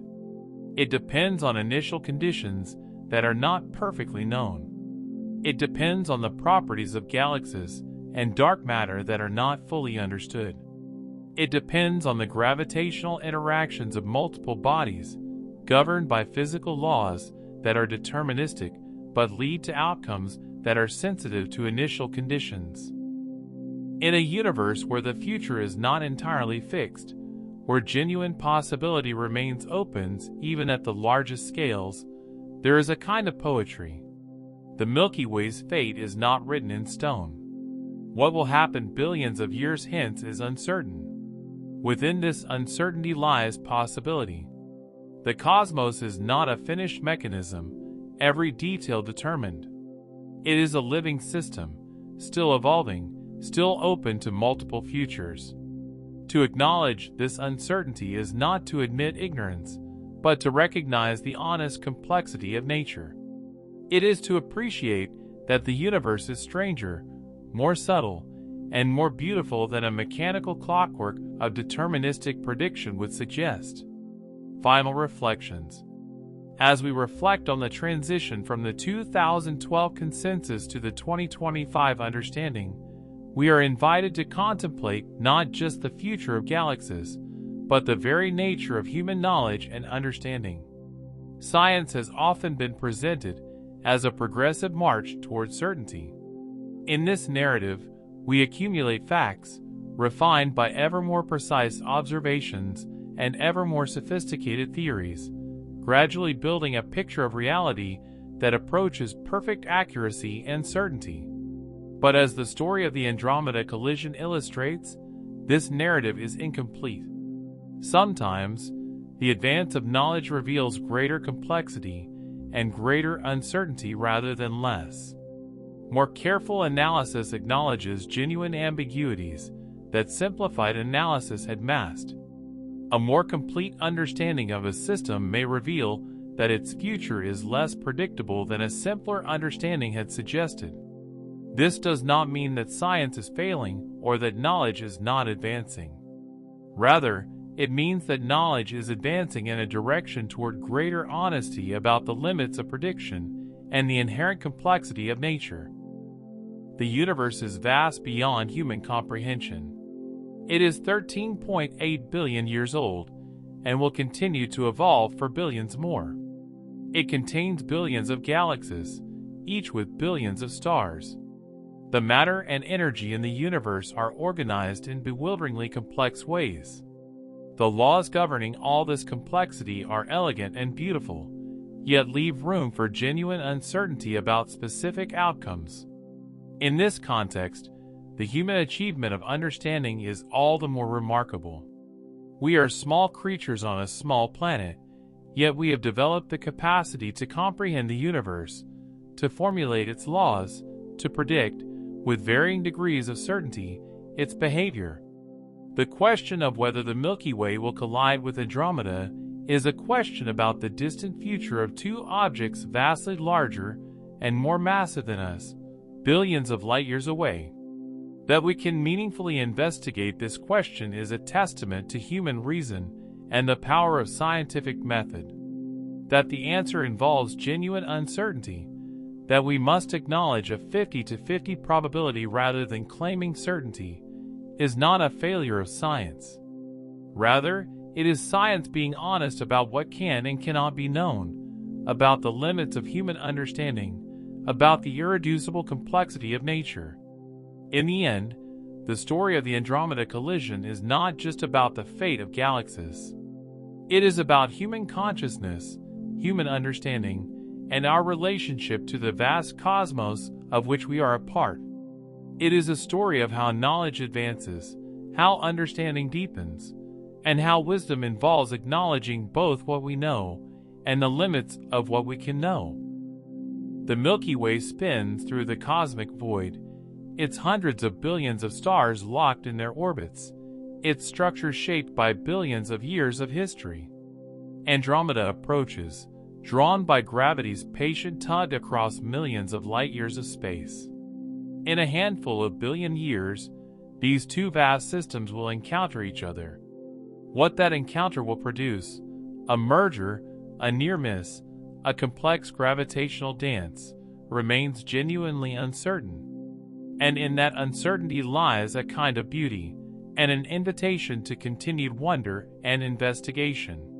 It depends on initial conditions that are not perfectly known. It depends on the properties of galaxies and dark matter that are not fully understood. It depends on the gravitational interactions of multiple bodies, governed by physical laws that are deterministic but lead to outcomes that are sensitive to initial conditions. In a universe where the future is not entirely fixed, where genuine possibility remains open even at the largest scales, there is a kind of poetry. The Milky Way's fate is not written in stone. What will happen billions of years hence is uncertain. Within this uncertainty lies possibility. The cosmos is not a finished mechanism, every detail determined. It is a living system, still evolving, still open to multiple futures. To acknowledge this uncertainty is not to admit ignorance, but to recognize the honest complexity of nature. It is to appreciate that the universe is stranger, more subtle, and more beautiful than a mechanical clockwork of deterministic prediction would suggest. Final reflections. As we reflect on the transition from the 2012 consensus to the 2025 understanding, we are invited to contemplate not just the future of galaxies, but the very nature of human knowledge and understanding. Science has often been presented as a progressive march toward certainty. In this narrative, we accumulate facts, refined by ever more precise observations and ever more sophisticated theories, gradually building a picture of reality that approaches perfect accuracy and certainty. But as the story of the Andromeda collision illustrates, this narrative is incomplete. Sometimes, the advance of knowledge reveals greater complexity and greater uncertainty rather than less. More careful analysis acknowledges genuine ambiguities that simplified analysis had masked. A more complete understanding of a system may reveal that its future is less predictable than a simpler understanding had suggested. This does not mean that science is failing or that knowledge is not advancing. Rather, it means that knowledge is advancing in a direction toward greater honesty about the limits of prediction and the inherent complexity of nature. The universe is vast beyond human comprehension. It is 13.8 billion years old and will continue to evolve for billions more. It contains billions of galaxies, each with billions of stars. The matter and energy in the universe are organized in bewilderingly complex ways. The laws governing all this complexity are elegant and beautiful, yet leave room for genuine uncertainty about specific outcomes. In this context, the human achievement of understanding is all the more remarkable. We are small creatures on a small planet, yet we have developed the capacity to comprehend the universe, to formulate its laws, to predict, with varying degrees of certainty, its behavior. The question of whether the Milky Way will collide with Andromeda is a question about the distant future of two objects vastly larger and more massive than us, billions of light years away. That we can meaningfully investigate this question is a testament to human reason and the power of scientific method. That the answer involves genuine uncertainty, that we must acknowledge a 50-50 probability rather than claiming certainty, is not a failure of science. Rather, it is science being honest about what can and cannot be known, about the limits of human understanding, about the irreducible complexity of nature. In the end, the story of the Andromeda collision is not just about the fate of galaxies. It is about human consciousness, human understanding, and our relationship to the vast cosmos of which we are a part. It is a story of how knowledge advances, how understanding deepens, and how wisdom involves acknowledging both what we know and the limits of what we can know. The Milky Way spins through the cosmic void, its hundreds of billions of stars locked in their orbits, its structure shaped by billions of years of history. Andromeda approaches, drawn by gravity's patient tug across millions of light-years of space. In a handful of billion years, these two vast systems will encounter each other. What that encounter will produce, a merger, a near miss, a complex gravitational dance, remains genuinely uncertain. And in that uncertainty lies a kind of beauty, and an invitation to continued wonder and investigation.